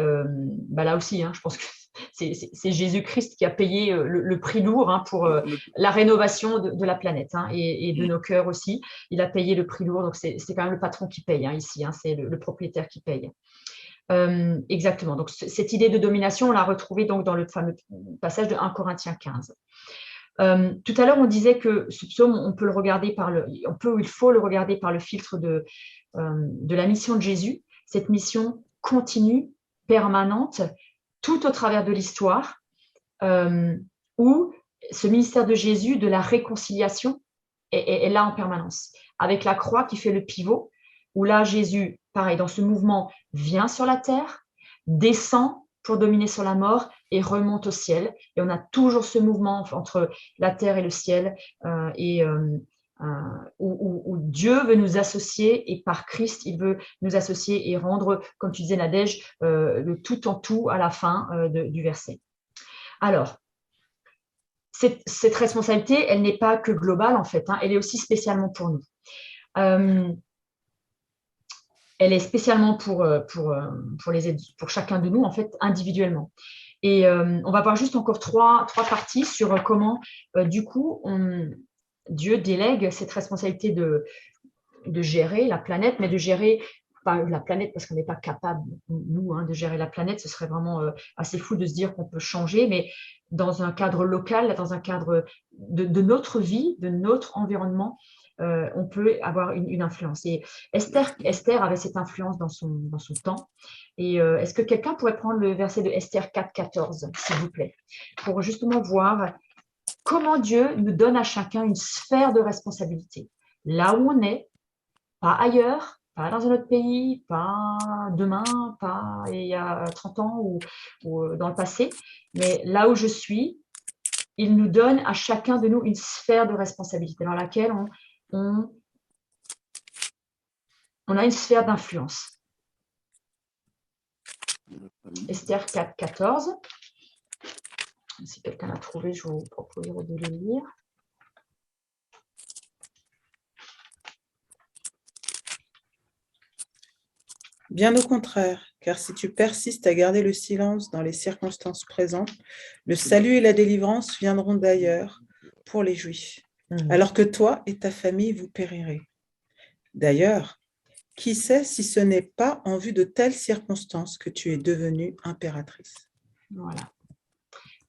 là aussi, hein, je pense que c'est Jésus-Christ qui a payé le prix lourd hein, pour la rénovation de la planète hein, et de nos cœurs aussi. Il a payé le prix lourd, donc c'est quand même le patron qui paye hein, ici, hein, c'est le propriétaire qui paye. Exactement. Donc cette idée de domination, on l'a retrouvée donc dans le fameux passage de 1 Corinthiens 15. Tout à l'heure, on disait que ce psaume, il faut le regarder par le filtre de la mission de Jésus, cette mission continue, permanente, tout au travers de l'histoire, où ce ministère de Jésus, de la réconciliation, est là en permanence, avec la croix qui fait le pivot, où là, Jésus, pareil, dans ce mouvement, vient sur la terre, descend pour dominer sur la mort et remonte au ciel. Et on a toujours ce mouvement entre la terre et le ciel, où Dieu veut nous associer et par Christ, il veut nous associer et rendre, comme tu disais Nadège, le tout en tout à la fin du verset. Alors, cette responsabilité, elle n'est pas que globale en fait, hein, elle est aussi spécialement pour nous. Elle est spécialement pour chacun de nous en fait individuellement. Et on va voir juste encore trois parties sur comment du coup Dieu délègue cette responsabilité de gérer la planète, mais de gérer pas la planète parce qu'on n'est pas capable, nous, hein, de gérer la planète. Ce serait vraiment assez fou de se dire qu'on peut changer, mais dans un cadre local, dans un cadre de notre vie, de notre environnement, on peut avoir une influence. Et Esther avait cette influence dans son temps. Et est-ce que quelqu'un pourrait prendre le verset de Esther 4,14, s'il vous plaît, pour justement voir comment Dieu nous donne à chacun une sphère de responsabilité. Là où on est, pas ailleurs, pas dans un autre pays, pas demain, pas il y a 30 ans ou dans le passé, mais là où je suis, il nous donne à chacun de nous une sphère de responsabilité dans laquelle on a une sphère d'influence. Esther 4,14. Si quelqu'un l'a trouvé, je vous propose de le lire.
Bien au contraire, car si tu persistes à garder le silence dans les circonstances présentes, le salut et la délivrance viendront d'ailleurs pour les Juifs, alors que toi et ta famille vous périrez. D'ailleurs, qui sait si ce n'est pas en vue de telles circonstances que tu es devenue impératrice.
Voilà.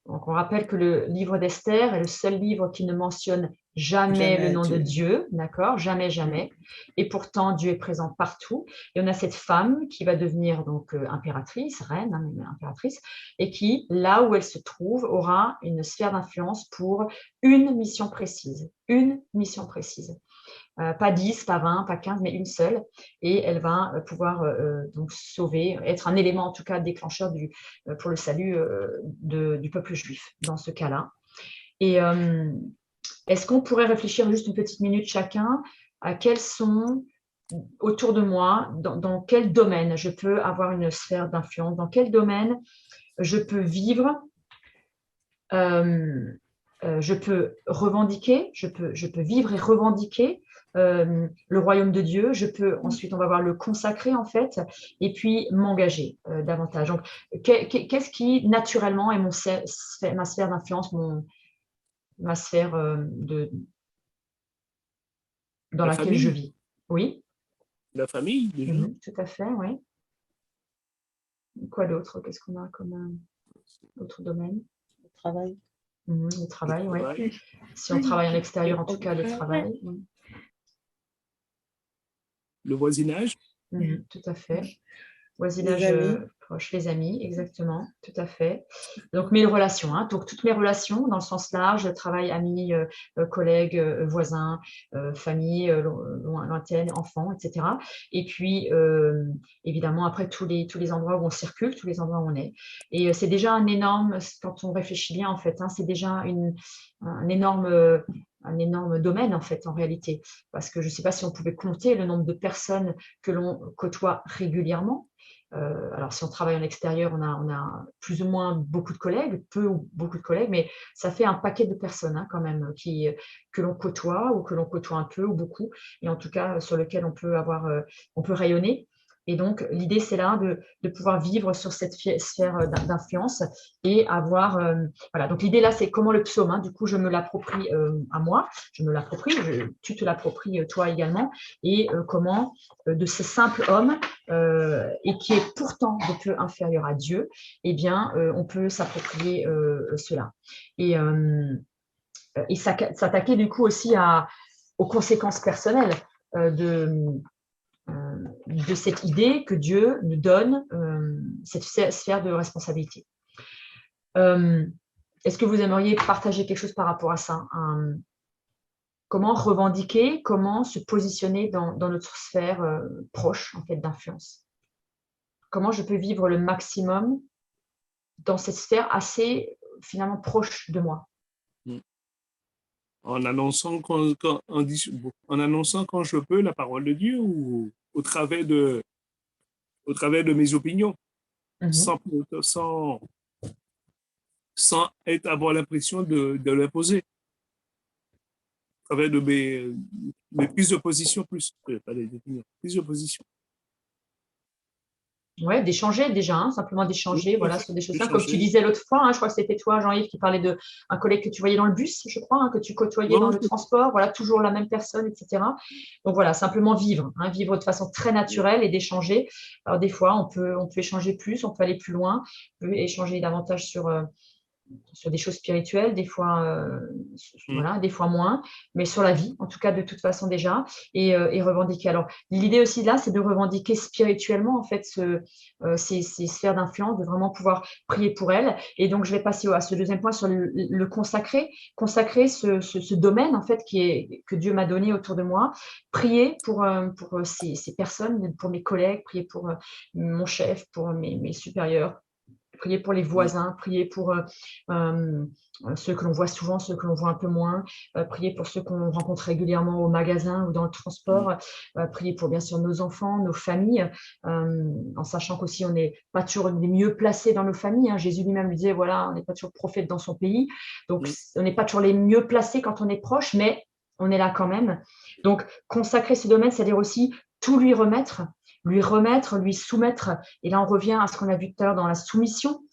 Donc, on rappelle que le livre d'Esther est le seul livre qui ne mentionne jamais le nom de Dieu, d'accord? Jamais, jamais. Et pourtant, Dieu est présent partout. Et on a cette femme qui va devenir donc impératrice, reine, hein, impératrice, et qui, là où elle se trouve, aura une sphère d'influence pour une mission précise. Une mission précise. Pas 10, pas 20, pas 15, mais une seule. Et elle va pouvoir donc sauver, être un élément en tout cas déclencheur pour le salut du peuple juif dans ce cas-là. Et est-ce qu'on pourrait réfléchir juste une petite minute chacun à quels sont autour de moi, dans quel domaine je peux avoir une sphère d'influence, dans quel domaine je peux vivre, je peux revendiquer, je peux vivre et revendiquer le royaume de Dieu, je peux ensuite, on va voir le consacrer en fait, et puis m'engager davantage. Donc, qu'est-ce qui naturellement est ma sphère d'influence, ma sphère dans
La
laquelle je
famille,
vis. Oui,
la famille déjà.
tout à fait, oui. Quoi d'autre? Qu'est-ce qu'on a comme autre domaine?
Le travail.
Le
Le
travail, oui.
travail,
Si on travaille en extérieur, en tout cas, le travail. Oui.
le voisinage,
Tout à fait.
Les
Voisinage
amis.
proche, les amis, exactement, tout à fait. Donc, mes relations, hein, donc toutes mes relations dans le sens large, travail, amis, collègues, voisins, famille lointaine, enfants, etc. Et puis, évidemment, après, tous les endroits où on circule, tous les endroits où on est. Et c'est déjà un énorme, quand on réfléchit bien, en fait, hein, c'est déjà un énorme domaine, en fait, en réalité. Parce que je ne sais pas si on pouvait compter le nombre de personnes que l'on côtoie régulièrement. Alors, si on travaille en extérieur, on a plus ou moins beaucoup de collègues, peu ou beaucoup de collègues, mais ça fait un paquet de personnes hein, quand même que l'on côtoie ou que l'on côtoie un peu ou beaucoup, et en tout cas sur lequel on peut rayonner. Et donc, l'idée, c'est là de pouvoir vivre sur cette sphère d'influence et avoir… voilà, donc l'idée là, c'est comment le psaume, hein, du coup, je me l'approprie à moi, je me l'approprie, tu te l'appropries toi également, et comment de ce simple homme et qui est pourtant de peu inférieur à Dieu, eh bien, on peut s'approprier cela. Et s'attaquer du coup aussi aux conséquences personnelles de cette idée que Dieu nous donne cette sphère de responsabilité. Est-ce que vous aimeriez partager quelque chose par rapport à ça? Comment revendiquer, comment se positionner dans notre sphère proche en fait, d'influence? Comment je peux vivre le maximum dans cette sphère assez finalement proche de moi?
en annonçant en annonçant quand je peux la parole de Dieu ou au travers de mes opinions, sans, sans, sans avoir l'impression de l'imposer, au travers de mes prises de position plus, pas des opinions, prises de position.
Ouais, d'échanger déjà, hein, simplement
Oui,
d'échanger,
tout à
voilà,
fait.
sur des choses simples. Comme tu
Échanger.
disais l'autre fois, hein, je crois que c'était toi, Jean-Yves, qui parlait d'un collègue que tu voyais dans le bus, je crois, hein, que tu côtoyais dans
Ouais,
le transport, voilà, toujours la même personne, etc. Donc voilà, simplement vivre, hein, vivre de façon très naturelle et d'échanger. Alors des fois, on peut échanger plus, on peut aller plus loin, on peut échanger davantage sur des choses spirituelles, des fois, voilà, des fois moins, mais sur la vie, en tout cas, de toute façon déjà, et revendiquer. Alors, l'idée aussi là, c'est de revendiquer spirituellement, en fait, ces sphères d'influence, de vraiment pouvoir prier pour elles. Et donc, je vais passer à ce deuxième point sur le consacrer ce domaine, en fait, que Dieu m'a donné autour de moi, prier pour ces personnes, pour mes collègues, prier pour mon chef, pour mes supérieurs, prier pour les voisins, prier pour ceux que l'on voit souvent, ceux que l'on voit un peu moins, prier pour ceux qu'on rencontre régulièrement au magasin ou dans le transport, prier pour bien sûr nos enfants, nos familles, en sachant qu'aussi on n'est pas toujours les mieux placés dans nos familles. Hein. Jésus lui-même lui disait, voilà, on n'est pas toujours prophète dans son pays, donc on n'est pas toujours les mieux placés quand on est proche, mais on est là quand même. Donc consacrer ce domaine, c'est-à-dire aussi tout lui remettre, lui soumettre. Et là, on revient à ce qu'on a vu tout à l'heure dans la soumission.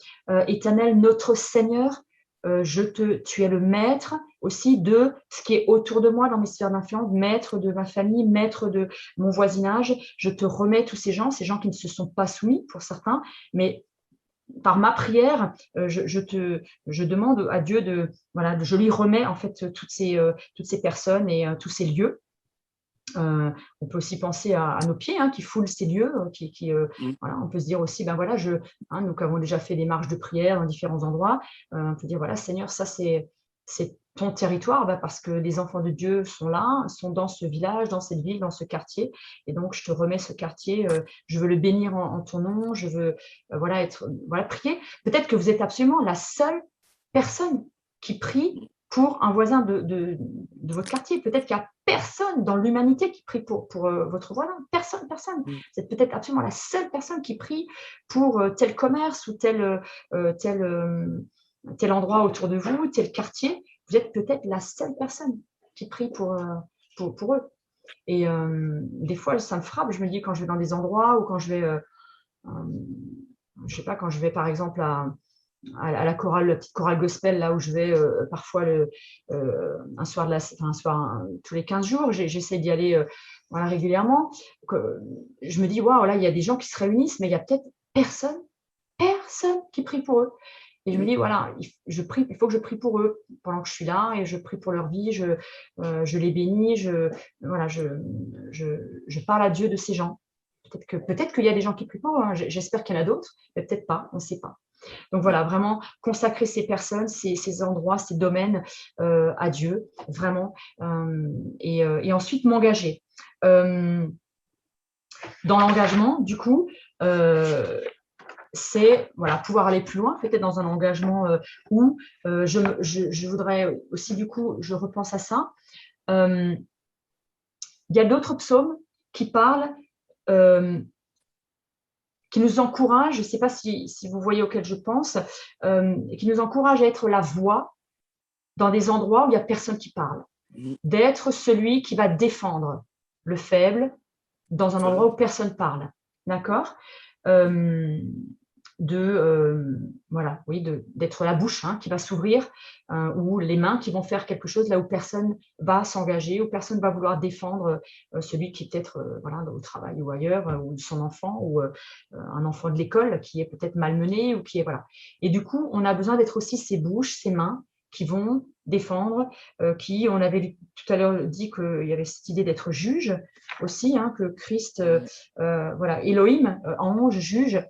Éternel, notre Seigneur, tu es le maître aussi de ce qui est autour de moi dans mes sphères d'influence, maître de ma famille, maître de mon voisinage. Je te remets tous ces gens qui ne se sont pas soumis pour certains, mais par ma prière, je demande à Dieu voilà, je lui remets en fait toutes ces personnes et tous ces lieux. On peut aussi penser à nos pieds hein, qui foulent ces lieux, voilà, on peut se dire aussi, ben voilà, nous qui avons déjà fait des marches de prière dans différents endroits, on peut dire, voilà, Seigneur, ça c'est ton territoire, parce que les enfants de Dieu sont là, sont dans ce village, dans cette ville, dans ce quartier, et donc je te remets ce quartier, je veux le bénir en ton nom, je veux voilà, prier. Peut-être que vous êtes absolument la seule personne qui prie pour un voisin de votre quartier. Peut-être qu'il n'y a personne dans l'humanité qui prie pour votre voisin. Personne. Vous êtes peut-être absolument la seule personne qui prie pour tel commerce ou tel endroit autour de vous, tel quartier. Vous êtes peut-être la seule personne qui prie pour eux. Et des fois, ça me frappe. Je me dis quand je vais dans des endroits ou quand je vais, je sais pas, quand je vais par exemple à la chorale, la petite chorale gospel, là où je vais parfois un soir, tous les 15 jours, j'essaie d'y aller voilà, régulièrement. Je me dis, waouh, là, il y a des gens qui se réunissent, mais il y a peut-être personne qui prie pour eux. Et je me dis, voilà, il faut que je prie pour eux pendant que je suis là, et je prie pour leur vie, je les bénis, voilà, je parle à Dieu de ces gens. Peut-être qu'il y a des gens qui prient pour eux, hein. J'espère qu'il y en a d'autres, mais peut-être pas, on ne sait pas. Donc voilà, vraiment consacrer ces personnes, ces endroits, ces domaines à Dieu, vraiment, et ensuite m'engager. Dans l'engagement, du coup, c'est voilà, pouvoir aller plus loin, peut-être dans un engagement où je voudrais aussi, du coup, je repense à ça. Il y a d'autres psaumes qui parlent, qui nous encouragent, je ne sais pas si vous voyez auquel je pense, qui nous encouragent à être la voix dans des endroits où il n'y a personne qui parle, d'être celui qui va défendre le faible dans un endroit où personne parle, d'accord, voilà, oui, d'être la bouche qui va s'ouvrir, ou les mains qui vont faire quelque chose là où personne va s'engager, où personne va vouloir défendre celui qui est peut-être voilà, au travail ou ailleurs, ou son enfant, ou un enfant de l'école qui est peut-être malmené, ou qui est voilà. Et du coup, on a besoin d'être aussi ces bouches, ces mains qui vont défendre, on avait tout à l'heure dit qu'il y avait cette idée d'être juge aussi, que Christ, voilà, Elohim, ange, juge.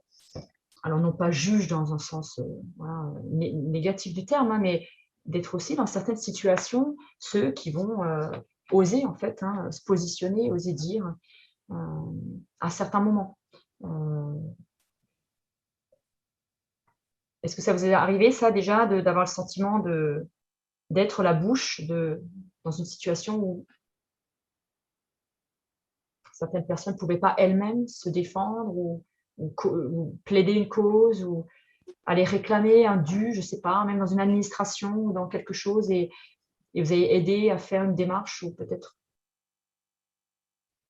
Alors non pas juge dans un sens voilà, négatif du terme, mais d'être aussi dans certaines situations ceux qui vont oser en fait se positionner, oser dire à certains moments. Est-ce que ça vous est arrivé ça déjà d'avoir le sentiment d'être la bouche dans une situation où certaines personnes ne pouvaient pas elles-mêmes se défendre ou plaider une cause ou aller réclamer un dû, je ne sais pas, même dans une administration ou dans quelque chose, et vous avez aidé à faire une démarche ou peut-être.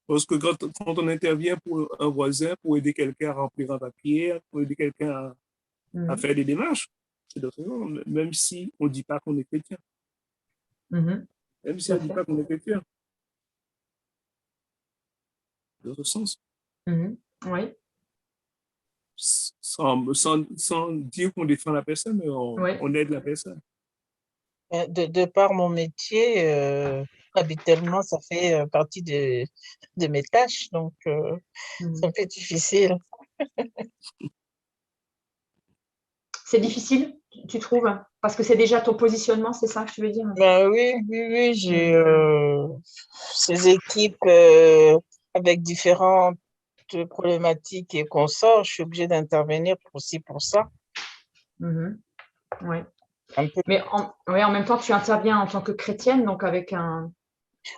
Parce que quand on intervient pour un voisin, pour aider quelqu'un à remplir un papier, pour aider quelqu'un à faire des démarches, c'est de toute façon, même si on ne dit pas qu'on est chrétien. Même si on ne dit pas qu'on est chrétien. Dans ce sens.
Oui.
Sans dire qu'on défend la personne, mais on aide la personne.
De par mon métier, habituellement, ça fait partie de mes tâches, donc c'est un peu difficile.
C'est difficile, tu trouves? Parce que c'est déjà ton positionnement, c'est ça que tu veux dire?
Ben oui, j'ai ces équipes avec différentes problématiques et consorts, je suis obligée d'intervenir aussi pour ça.
Oui. Mais en même temps, tu interviens en tant que chrétienne, donc avec un...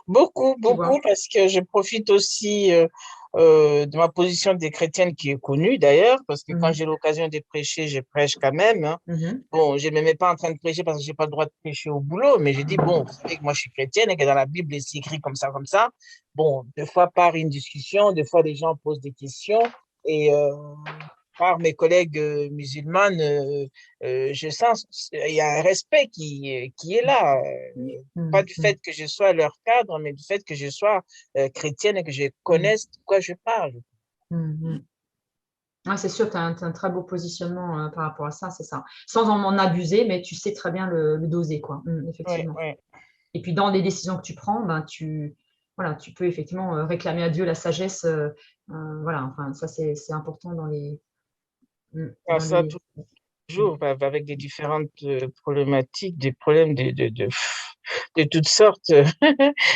Beaucoup, parce que je profite aussi de ma position de chrétienne qui est connue d'ailleurs, parce que quand j'ai l'occasion de prêcher, je prêche quand même. Bon, je ne me mets pas en train de prêcher parce que je n'ai pas le droit de prêcher au boulot, mais je dis, bon, vous savez que moi je suis chrétienne et que dans la Bible, c'est écrit comme ça, comme ça. Bon, des fois par une discussion, des fois les gens posent des questions et par mes collègues musulmanes, je sens il y a un respect qui est là. Pas du fait que je sois leur cadre, mais du fait que je sois chrétienne et que je connaisse de quoi je parle.
Ah, c'est sûr, tu as un très beau positionnement par rapport à ça, c'est ça. Sans en abuser, mais tu sais très bien le doser, quoi. Effectivement.
Oui.
Et puis, dans les décisions que tu prends, voilà, tu peux effectivement réclamer à Dieu la sagesse. Voilà, enfin, ça, c'est important dans les...
Ça, toujours, avec des différentes problématiques, des problèmes de toutes sortes.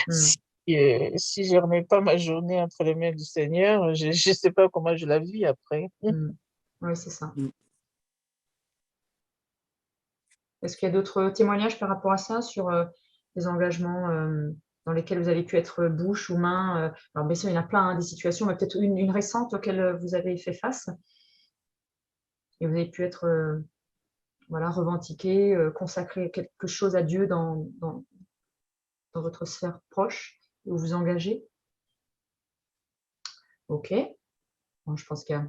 Si je ne remets pas ma journée entre les mains du Seigneur, je ne sais pas comment je la vis après.
Oui, c'est ça. Est-ce qu'il y a d'autres témoignages par rapport à ça, sur les engagements dans lesquels vous avez pu être bouche ou main? Alors, bien sûr, il y en a plein, des situations, mais peut-être une récente auquel vous avez fait face et vous avez pu être voilà, revendiqué, consacrer quelque chose à Dieu dans votre sphère proche où vous vous engagez. Ok. Bon, je pense qu'il y a...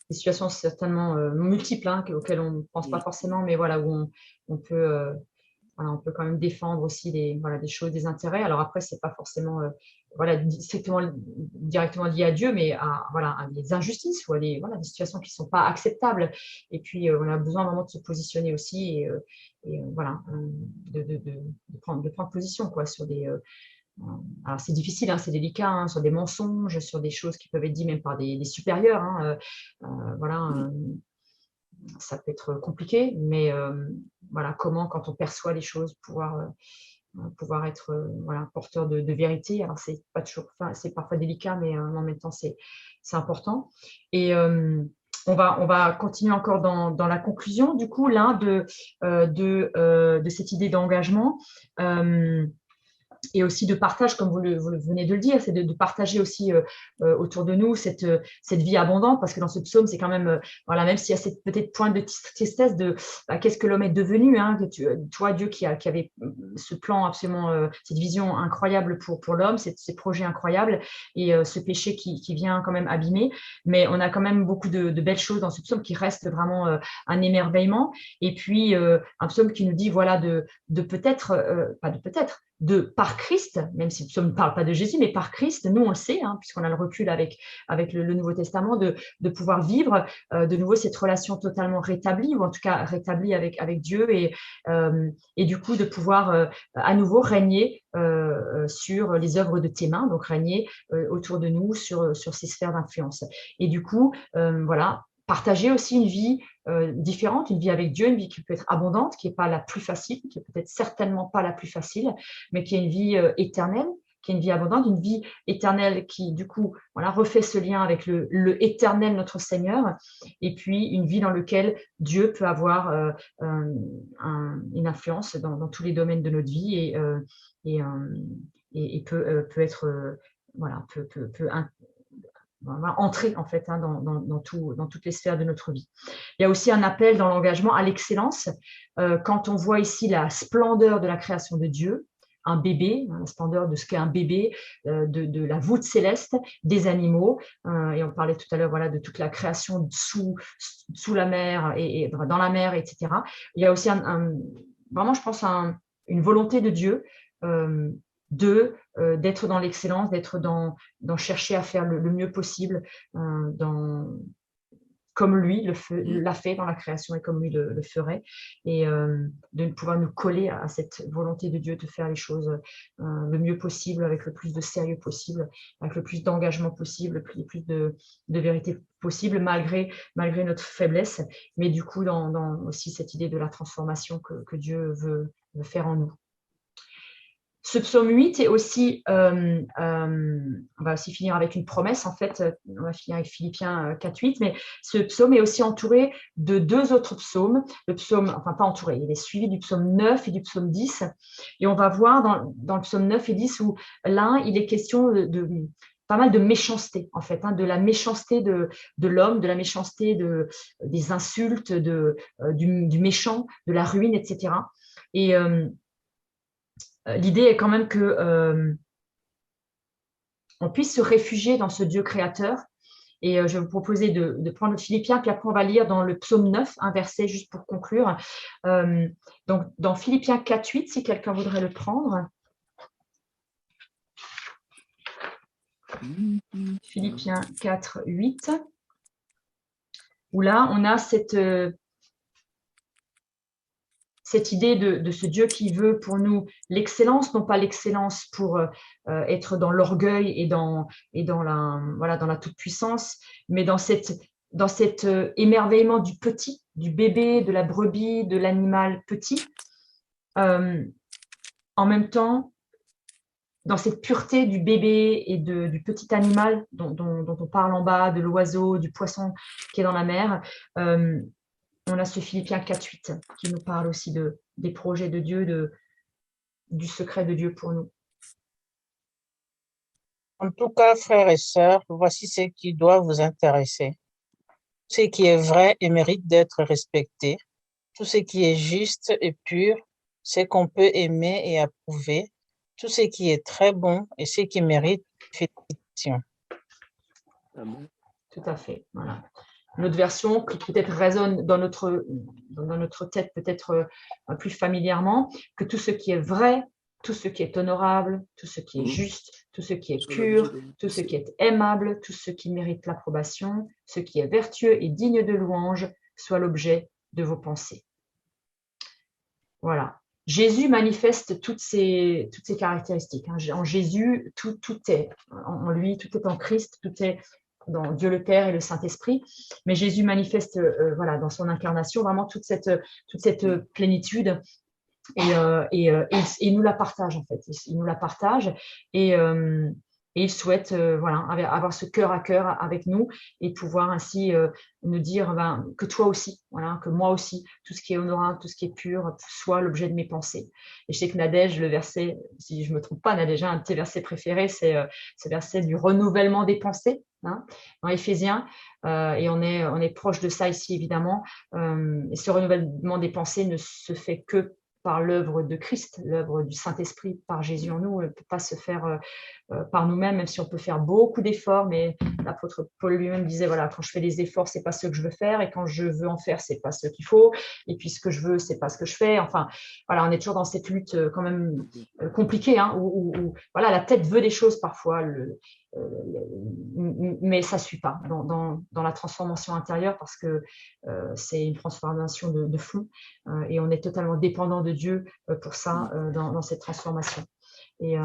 situations certainement multiples, hein, auxquelles on ne pense pas forcément, mais voilà, où on peut, voilà, on peut quand même défendre aussi des choses, des intérêts. Alors après, c'est pas forcément strictement directement lié à Dieu, mais à des injustices ou à des situations qui sont pas acceptables. Et puis, on a besoin vraiment de se positionner aussi de prendre position quoi, sur des. Alors, c'est difficile, hein, c'est délicat, hein, sur des mensonges, sur des choses qui peuvent être dites même par des supérieurs. Hein, ça peut être compliqué, mais voilà, comment, quand on perçoit les choses, pouvoir être porteur de vérité. Alors, c'est pas toujours, c'est parfois délicat, mais en même temps, c'est important. Et on va continuer encore dans la conclusion, du coup, là, de cette idée d'engagement. Et aussi de partage, comme vous venez de le dire, c'est de partager aussi autour de nous cette vie abondante, parce que dans ce psaume, c'est quand même, même s'il y a cette peut-être pointe de tristesse de qu'est-ce que l'homme est devenu, hein, toi, Dieu qui avait ce plan absolument, cette vision incroyable pour l'homme, ces projets incroyables, et ce péché qui vient quand même abîmer, mais on a quand même beaucoup de belles choses dans ce psaume qui reste vraiment un émerveillement, et puis un psaume qui nous dit, voilà, de peut-être, pas de peut-être, par Christ, même si le psaume ne parle pas de Jésus, mais par Christ, nous on le sait, hein, puisqu'on a le recul avec le Nouveau Testament, de pouvoir vivre de nouveau cette relation totalement rétablie, ou en tout cas rétablie avec Dieu, et du coup de pouvoir à nouveau régner sur les œuvres de tes mains, donc régner autour de nous sur ces sphères d'influence. Et du coup, voilà, partager aussi une vie différente, une vie avec Dieu, une vie qui peut être abondante, qui n'est pas la plus facile, qui est peut-être certainement pas la plus facile, mais qui est une vie éternelle, qui est une vie abondante, une vie éternelle qui, du coup, refait ce lien avec le éternel, notre Seigneur, et puis une vie dans laquelle Dieu peut avoir une influence dans tous les domaines de notre vie et peut être, peut entrer en fait dans toutes les sphères de notre vie. Il y a aussi un appel dans l'engagement à l'excellence. Quand on voit ici la splendeur de la création de Dieu, un bébé, la splendeur de ce qu'est un bébé, de la voûte céleste, des animaux, et on parlait tout à l'heure de toute la création sous la mer et dans la mer, etc. Il y a aussi vraiment, je pense, une volonté de Dieu d'être dans l'excellence, d'être dans chercher à faire le mieux possible, comme lui l'a fait dans la création et comme lui le ferait, et de pouvoir nous coller à cette volonté de Dieu de faire les choses le mieux possible, avec le plus de sérieux possible, avec le plus d'engagement possible, le plus de vérité possible, malgré notre faiblesse, mais du coup dans aussi cette idée de la transformation que Dieu veut faire en nous. Ce psaume 8 est aussi, on va aussi finir avec une promesse, en fait, on va finir avec Philippiens 4.8, mais ce psaume est aussi entouré de deux autres psaumes, le psaume, enfin pas entouré, il est suivi du psaume 9 et du psaume 10, et on va voir dans le psaume 9 et 10 où là, il est question de pas mal de méchanceté, en fait, de la méchanceté de l'homme, de la méchanceté des insultes, du méchant, de la ruine, etc. Et l'idée est quand même que on puisse se réfugier dans ce Dieu créateur. Et je vais vous proposer de prendre le Philippiens, puis après on va lire dans le psaume 9, un verset juste pour conclure. Donc dans Philippiens 4.8, si quelqu'un voudrait le prendre. Philippiens 4.8, où là on a cette idée de ce Dieu qui veut pour nous l'excellence, non pas l'excellence pour être dans l'orgueil et dans la toute-puissance, mais dans cet émerveillement du petit, du bébé, de la brebis, de l'animal petit. En même temps, dans cette pureté du bébé et du petit animal dont on parle en bas, de l'oiseau, du poisson qui est dans la mer, on a ce Philippiens 4.8 qui nous parle aussi des projets de Dieu, du secret de Dieu pour nous.
En tout cas, frères et sœurs, voici ce qui doit vous intéresser. Ce qui est vrai et mérite d'être respecté, tout ce qui est juste et pur, ce qu'on peut aimer et approuver, tout ce qui est très bon et ce qui mérite félicitations.
Amen. Tout à fait, voilà. autre version qui peut-être résonne dans notre tête peut-être plus familièrement, que tout ce qui est vrai, tout ce qui est honorable, tout ce qui est juste, tout ce qui est pur, tout ce qui est aimable, tout ce qui mérite l'approbation, ce qui est vertueux et digne de louange, soit l'objet de vos pensées. Voilà. Jésus manifeste toutes ces caractéristiques. En Jésus, tout est en lui, tout est en Christ, tout est dans Dieu le Père et le Saint-Esprit. Mais Jésus manifeste voilà, dans son incarnation vraiment toute cette plénitude et il nous la partage en fait. Il nous la partage et il souhaite voilà, avoir ce cœur à cœur avec nous et pouvoir ainsi nous dire que toi aussi, voilà, que moi aussi, tout ce qui est honorable, tout ce qui est pur, soit l'objet de mes pensées. Et je sais que Nadège, le verset, si je ne me trompe pas, Nadège, un de tes versets préférés, c'est ce verset du renouvellement des pensées, hein, dans Éphésiens. Et on est proche de ça ici, évidemment. Et ce renouvellement des pensées ne se fait que par l'œuvre de Christ, l'œuvre du Saint-Esprit, par Jésus en nous. Elle ne peut pas se faire par nous-mêmes, même si on peut faire beaucoup d'efforts, mais l'apôtre Paul lui-même disait, voilà, quand je fais des efforts, c'est pas ce que je veux faire, et quand je veux en faire, c'est pas ce qu'il faut, et puis ce que je veux, c'est pas ce que je fais. Enfin, voilà, on est toujours dans cette lutte quand même compliquée, hein, où voilà, la tête veut des choses parfois, mais ça suit pas dans la transformation intérieure, parce que c'est une transformation de fond, et on est totalement dépendant de Dieu pour ça, dans cette transformation. Et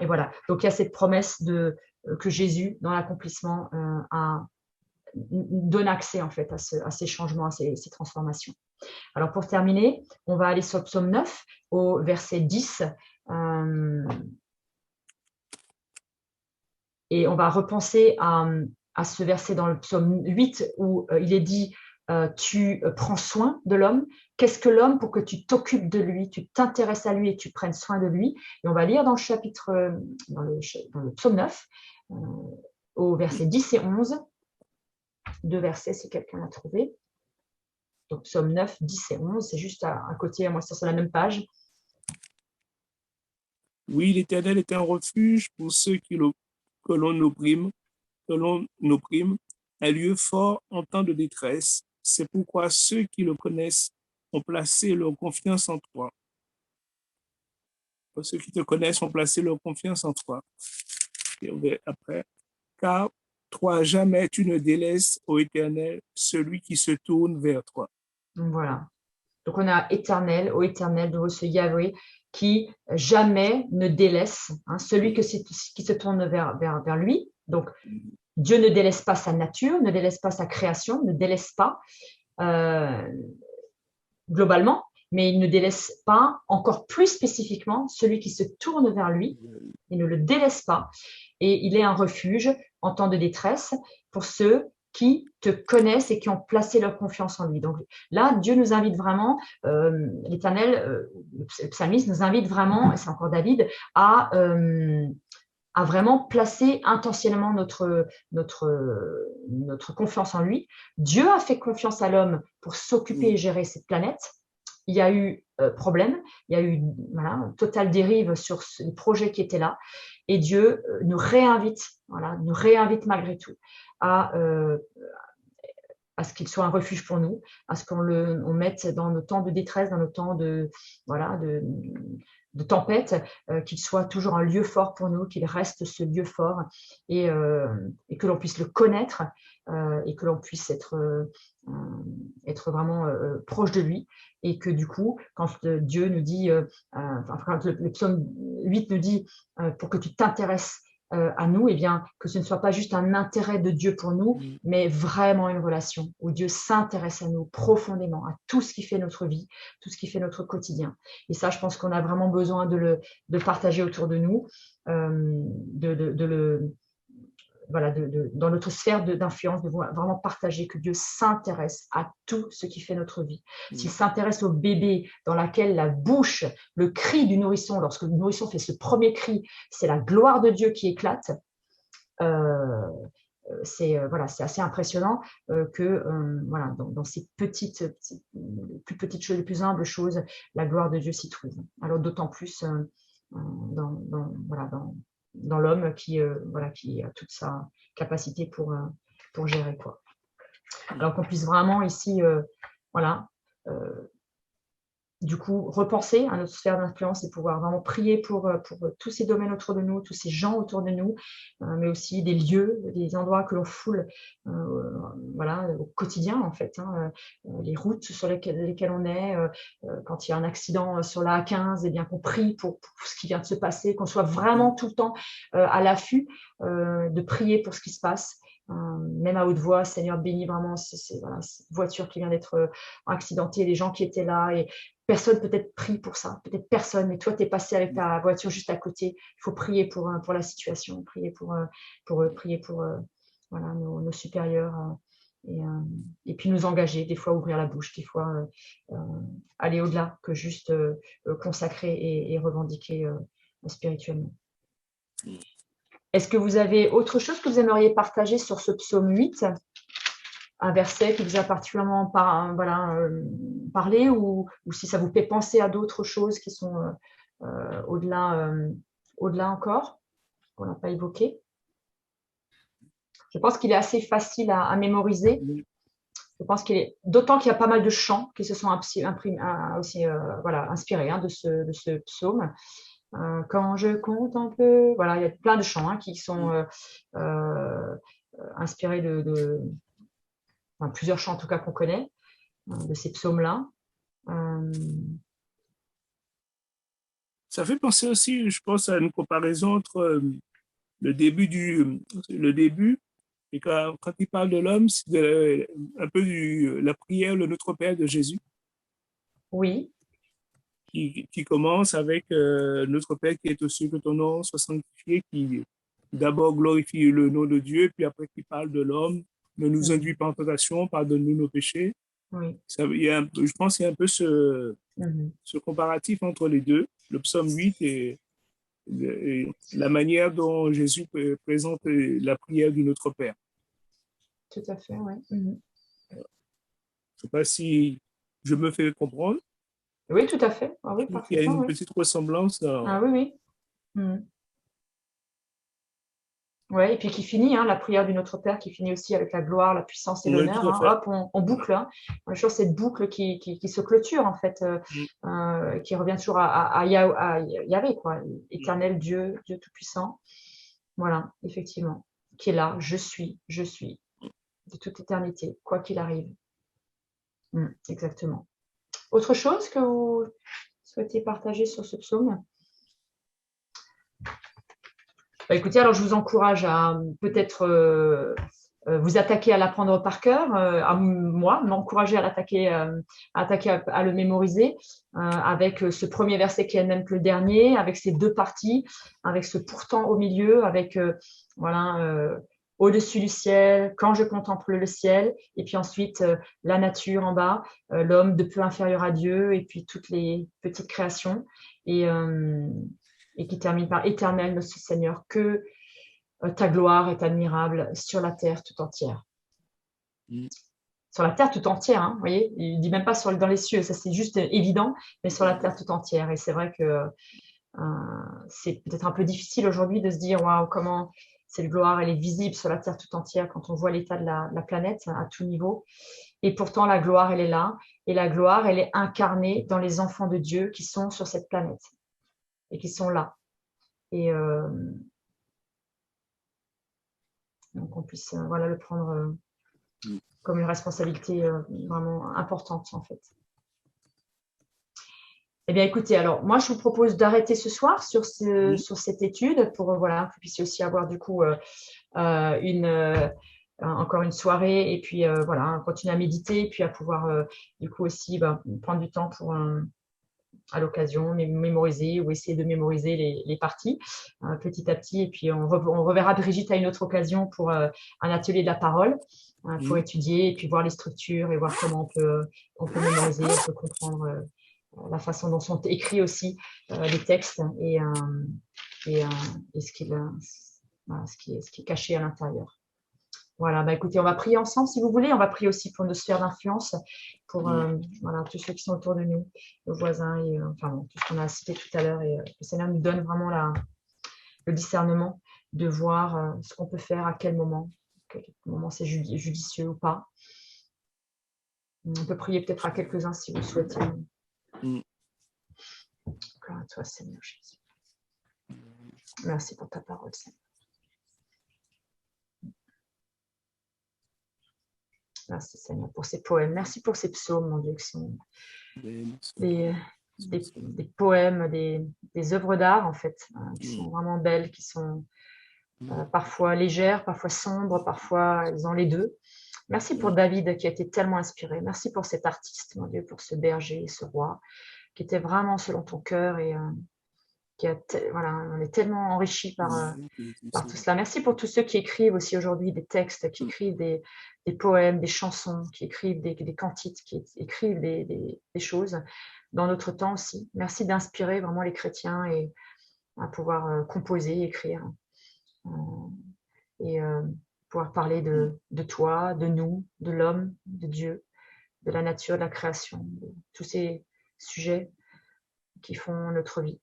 voilà. Donc, il y a cette promesse que Jésus, dans l'accomplissement, donne accès en fait à ces changements, à ces transformations. Alors, pour terminer, on va aller sur le psaume 9, au verset 10. Et on va repenser à ce verset dans le psaume 8 où il est dit tu prends soin de l'homme. Qu'est-ce que l'homme pour que tu t'occupes de lui, tu t'intéresses à lui et tu prennes soin de lui? Et on va lire dans le chapitre, dans le psaume 9, au verset 10 et 11. Deux versets si quelqu'un l'a trouvé. Donc psaume 9, 10 et 11, c'est juste à côté, moi c'est sur la même page.
Oui, l'Éternel est un refuge pour ceux que l'on opprime, un lieu fort en temps de détresse. C'est pourquoi ceux qui le connaissent ont placé leur confiance en toi. Ceux qui te connaissent ont placé leur confiance en toi. Et après, car toi, jamais tu ne délaisses, ô Éternel, celui qui se tourne vers toi.
Voilà. Donc, on a éternel, ô Éternel, de ce Yahweh, qui jamais ne délaisse celui qui se tourne vers lui. Donc, Dieu ne délaisse pas sa nature, ne délaisse pas sa création, ne délaisse pas globalement, mais il ne délaisse pas encore plus spécifiquement celui qui se tourne vers lui. Il ne le délaisse pas. Et il est un refuge en temps de détresse pour ceux qui te connaissent et qui ont placé leur confiance en lui. Donc là, Dieu nous invite vraiment, l'Éternel, le psalmiste nous invite vraiment, et c'est encore David, à vraiment placer intentionnellement notre confiance en lui. Dieu a fait confiance à l'homme pour s'occuper et gérer cette planète. Il y a eu problème, il y a eu une totale dérive sur les projets qui étaient là, et Dieu nous réinvite malgré tout à ce qu'il soit un refuge pour nous, à ce qu'on mette dans nos temps de détresse, dans nos temps de tempête, qu'il soit toujours un lieu fort pour nous, qu'il reste ce lieu fort, et que l'on puisse le connaître, et que l'on puisse être vraiment proche de lui, et que du coup, quand Dieu nous dit, quand le psaume 8 nous dit pour que tu t'intéresses à nous, eh bien, que ce ne soit pas juste un intérêt de Dieu pour nous, mais vraiment une relation où Dieu s'intéresse à nous profondément, à tout ce qui fait notre vie, tout ce qui fait notre quotidien. Et ça, je pense qu'on a vraiment besoin de le partager autour de nous, dans notre sphère d'influence, de vraiment partager que Dieu s'intéresse à tout ce qui fait notre vie. S'il s'intéresse au bébé dans laquelle la bouche, le cri du nourrisson, lorsque le nourrisson fait ce premier cri, c'est la gloire de Dieu qui éclate, c'est assez impressionnant que dans ces plus petites choses, les plus humbles choses, la gloire de Dieu s'y trouve. Alors d'autant plus dans l'homme qui a toute sa capacité pour gérer, quoi. Alors qu'on puisse vraiment ici, voilà, du coup, repenser à notre sphère d'influence et pouvoir vraiment prier pour tous ces domaines autour de nous, tous ces gens autour de nous, mais aussi des lieux, des endroits que l'on foule voilà, au quotidien, en fait. Les routes sur lesquelles on est, quand il y a un accident sur la A15, et bien qu'on prie pour ce qui vient de se passer, qu'on soit vraiment tout le temps à l'affût de prier pour ce qui se passe. Même à haute voix, Seigneur, bénis vraiment voilà, cette voiture qui vient d'être accidentée, les gens qui étaient là, et personne peut-être prie pour ça, peut-être personne, mais toi, tu es passé avec ta voiture juste à côté. Il faut prier pour la situation, prier pour voilà, nos supérieurs et puis nous engager, des fois ouvrir la bouche, des fois aller au-delà que juste consacrer et revendiquer spirituellement. Est-ce que vous avez autre chose que vous aimeriez partager sur ce psaume 8 ? Un verset qui vous a particulièrement parlé ou si ça vous fait penser à d'autres choses qui sont au-delà encore, qu'on n'a pas évoqué. Je pense qu'il est assez facile à mémoriser. Je pense d'autant qu'il y a pas mal de chants qui se sont inspirés de ce psaume. Quand je contemple, voilà, il y a plein de chants qui sont inspirés de plusieurs chants en tout cas qu'on connaît, de ces psaumes-là.
Ça fait penser aussi, je pense, à une comparaison entre le début et quand il parle de l'homme, c'est un peu la prière, le Notre Père de Jésus.
Oui.
Qui commence avec Notre Père qui est aux cieux, que ton nom soit sanctifié, qui d'abord glorifie le nom de Dieu, puis après qui parle de l'homme, ne nous induis pas en tentation, pardonne-nous nos péchés.
Oui.
Je pense qu'il y a un peu ce comparatif entre les deux, le psaume 8 et la manière dont Jésus présente la prière du Notre Père.
Tout à fait, oui.
Je ne sais pas si je me fais comprendre.
Oui, tout à fait. Ah, oui,
il y a une petite ressemblance.
Ah oui, oui. Oui, et puis qui finit, la prière du Notre Père qui finit aussi avec la gloire, la puissance et l'honneur. Hop, on boucle. On a toujours cette boucle qui se clôture, en fait, qui revient toujours à Yahvé, quoi. Éternel Dieu Tout-Puissant. Voilà, effectivement. Qui est là, je suis, de toute éternité, quoi qu'il arrive. Exactement. Autre chose que vous souhaitez partager sur ce psaume ? Écoutez, alors je vous encourage à peut-être vous attaquer à l'apprendre par cœur, à m'encourager à l'attaquer, à le mémoriser, avec ce premier verset qui est le même que le dernier, avec ces deux parties, avec ce pourtant au milieu, avec au-dessus du ciel, quand je contemple le ciel, et puis ensuite la nature en bas, l'homme de peu inférieur à Dieu, et puis toutes les petites créations, et qui termine par éternel, notre Seigneur, que ta gloire est admirable sur la terre tout entière. Sur la terre tout entière, vous voyez, il ne dit même pas dans les cieux, ça c'est juste évident, mais sur la terre tout entière. Et c'est vrai que c'est peut-être un peu difficile aujourd'hui de se dire, waouh, comment cette gloire, elle est visible sur la terre tout entière quand on voit l'état de la planète à tout niveau. Et pourtant, la gloire, elle est là. Et la gloire, elle est incarnée dans les enfants de Dieu qui sont sur cette planète et qui sont là. Et donc, on puisse le prendre comme une responsabilité vraiment importante, en fait. Eh bien, écoutez, alors, moi, je vous propose d'arrêter ce soir sur cette étude pour que vous puissiez aussi avoir, du coup, encore une soirée et puis, continuer à méditer et puis à pouvoir, du coup, aussi prendre du temps pour... à l'occasion, mémoriser ou essayer de mémoriser les parties petit à petit. Et puis, on reverra Brigitte à une autre occasion pour un atelier de la parole, pour étudier et puis voir les structures et voir comment on peut mémoriser, on peut comprendre la façon dont sont écrits aussi les textes et ce qui est caché à l'intérieur. Voilà, écoutez, on va prier ensemble si vous voulez. On va prier aussi pour nos sphères d'influence, pour tous ceux qui sont autour de nous, nos voisins, et tout ce qu'on a cité tout à l'heure. Et le Seigneur nous donne vraiment le discernement de voir ce qu'on peut faire, à quel moment c'est judicieux ou pas. On peut prier peut-être à quelques-uns si vous le souhaitez. Gloire à toi, Seigneur Jésus. Merci pour ta parole, Seigneur. Merci, Seigneur, pour ces poèmes. Merci pour ces psaumes, mon Dieu, qui sont des poèmes, des œuvres d'art, en fait, qui sont vraiment belles, qui sont parfois légères, parfois sombres, parfois elles ont les deux. Merci pour David qui a été tellement inspiré. Merci pour cet artiste, mon Dieu, pour ce berger, ce roi, qui était vraiment selon ton cœur et on est tellement enrichis par tout cela. Merci pour tous ceux qui écrivent aussi aujourd'hui des textes, qui écrivent des poèmes, des chansons, qui écrivent des cantiques, qui écrivent des choses dans notre temps aussi. Merci d'inspirer vraiment les chrétiens et à pouvoir composer, écrire et pouvoir parler de toi, de nous, de l'homme, de Dieu, de la nature, de la création, de tous ces sujets qui font notre vie.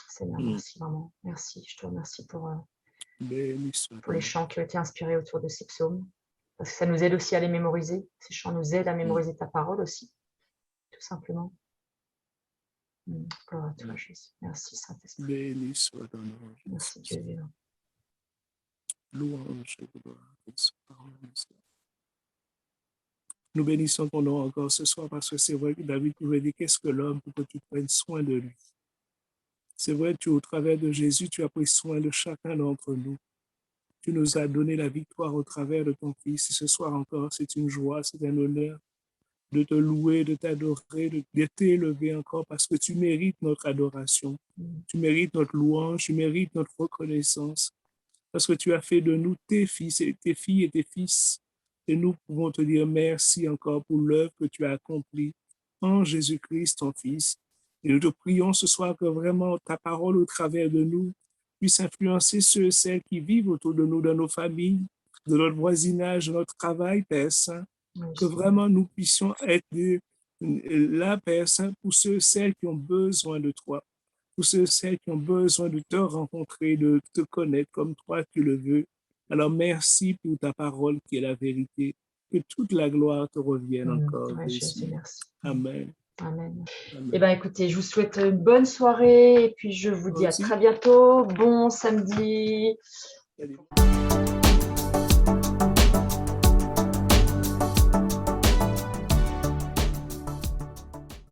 Seigneur, merci vraiment. Merci, je te remercie pour les chants qui ont été inspirés autour de ces psaumes, parce que ça nous aide aussi à les mémoriser. Ces chants nous aident à mémoriser ta parole aussi, tout simplement. Gloire à toi, Jésus. Merci, Saint-Esprit.
Béni soit ton nom.
Merci, Dieu vivant.
Louange et gloire. Nous bénissons ton nom encore ce soir parce que c'est vrai que David pouvait dire qu'est-ce que l'homme pour que tu prennes soin de lui. C'est vrai que au travers de Jésus, tu as pris soin de chacun d'entre nous. Tu nous as donné la victoire au travers de ton Fils. Et ce soir encore, c'est une joie, c'est un honneur de te louer, de t'adorer, de t'élever encore parce que tu mérites notre adoration. Tu mérites notre louange, tu mérites notre reconnaissance parce que tu as fait de nous tes fils et tes filles et tes fils. Et nous pouvons te dire merci encore pour l'œuvre que tu as accomplie en Jésus-Christ, ton Fils. Et nous te prions ce soir que vraiment ta parole au travers de nous puisse influencer ceux et celles qui vivent autour de nous, dans nos familles, de notre voisinage, de notre travail, Père Saint. Que vraiment nous puissions être là, Père Saint, pour ceux et celles qui ont besoin de toi, pour ceux et celles qui ont besoin de te rencontrer, de te connaître comme toi tu le veux. Alors merci pour ta parole qui est la vérité. Que toute la gloire te revienne encore.
Ouais, Jésus, merci.
Amen.
Amen.
Amen.
Eh bien, écoutez, je vous souhaite une bonne soirée et puis je vous dis à très bientôt. Bon samedi.
Salut.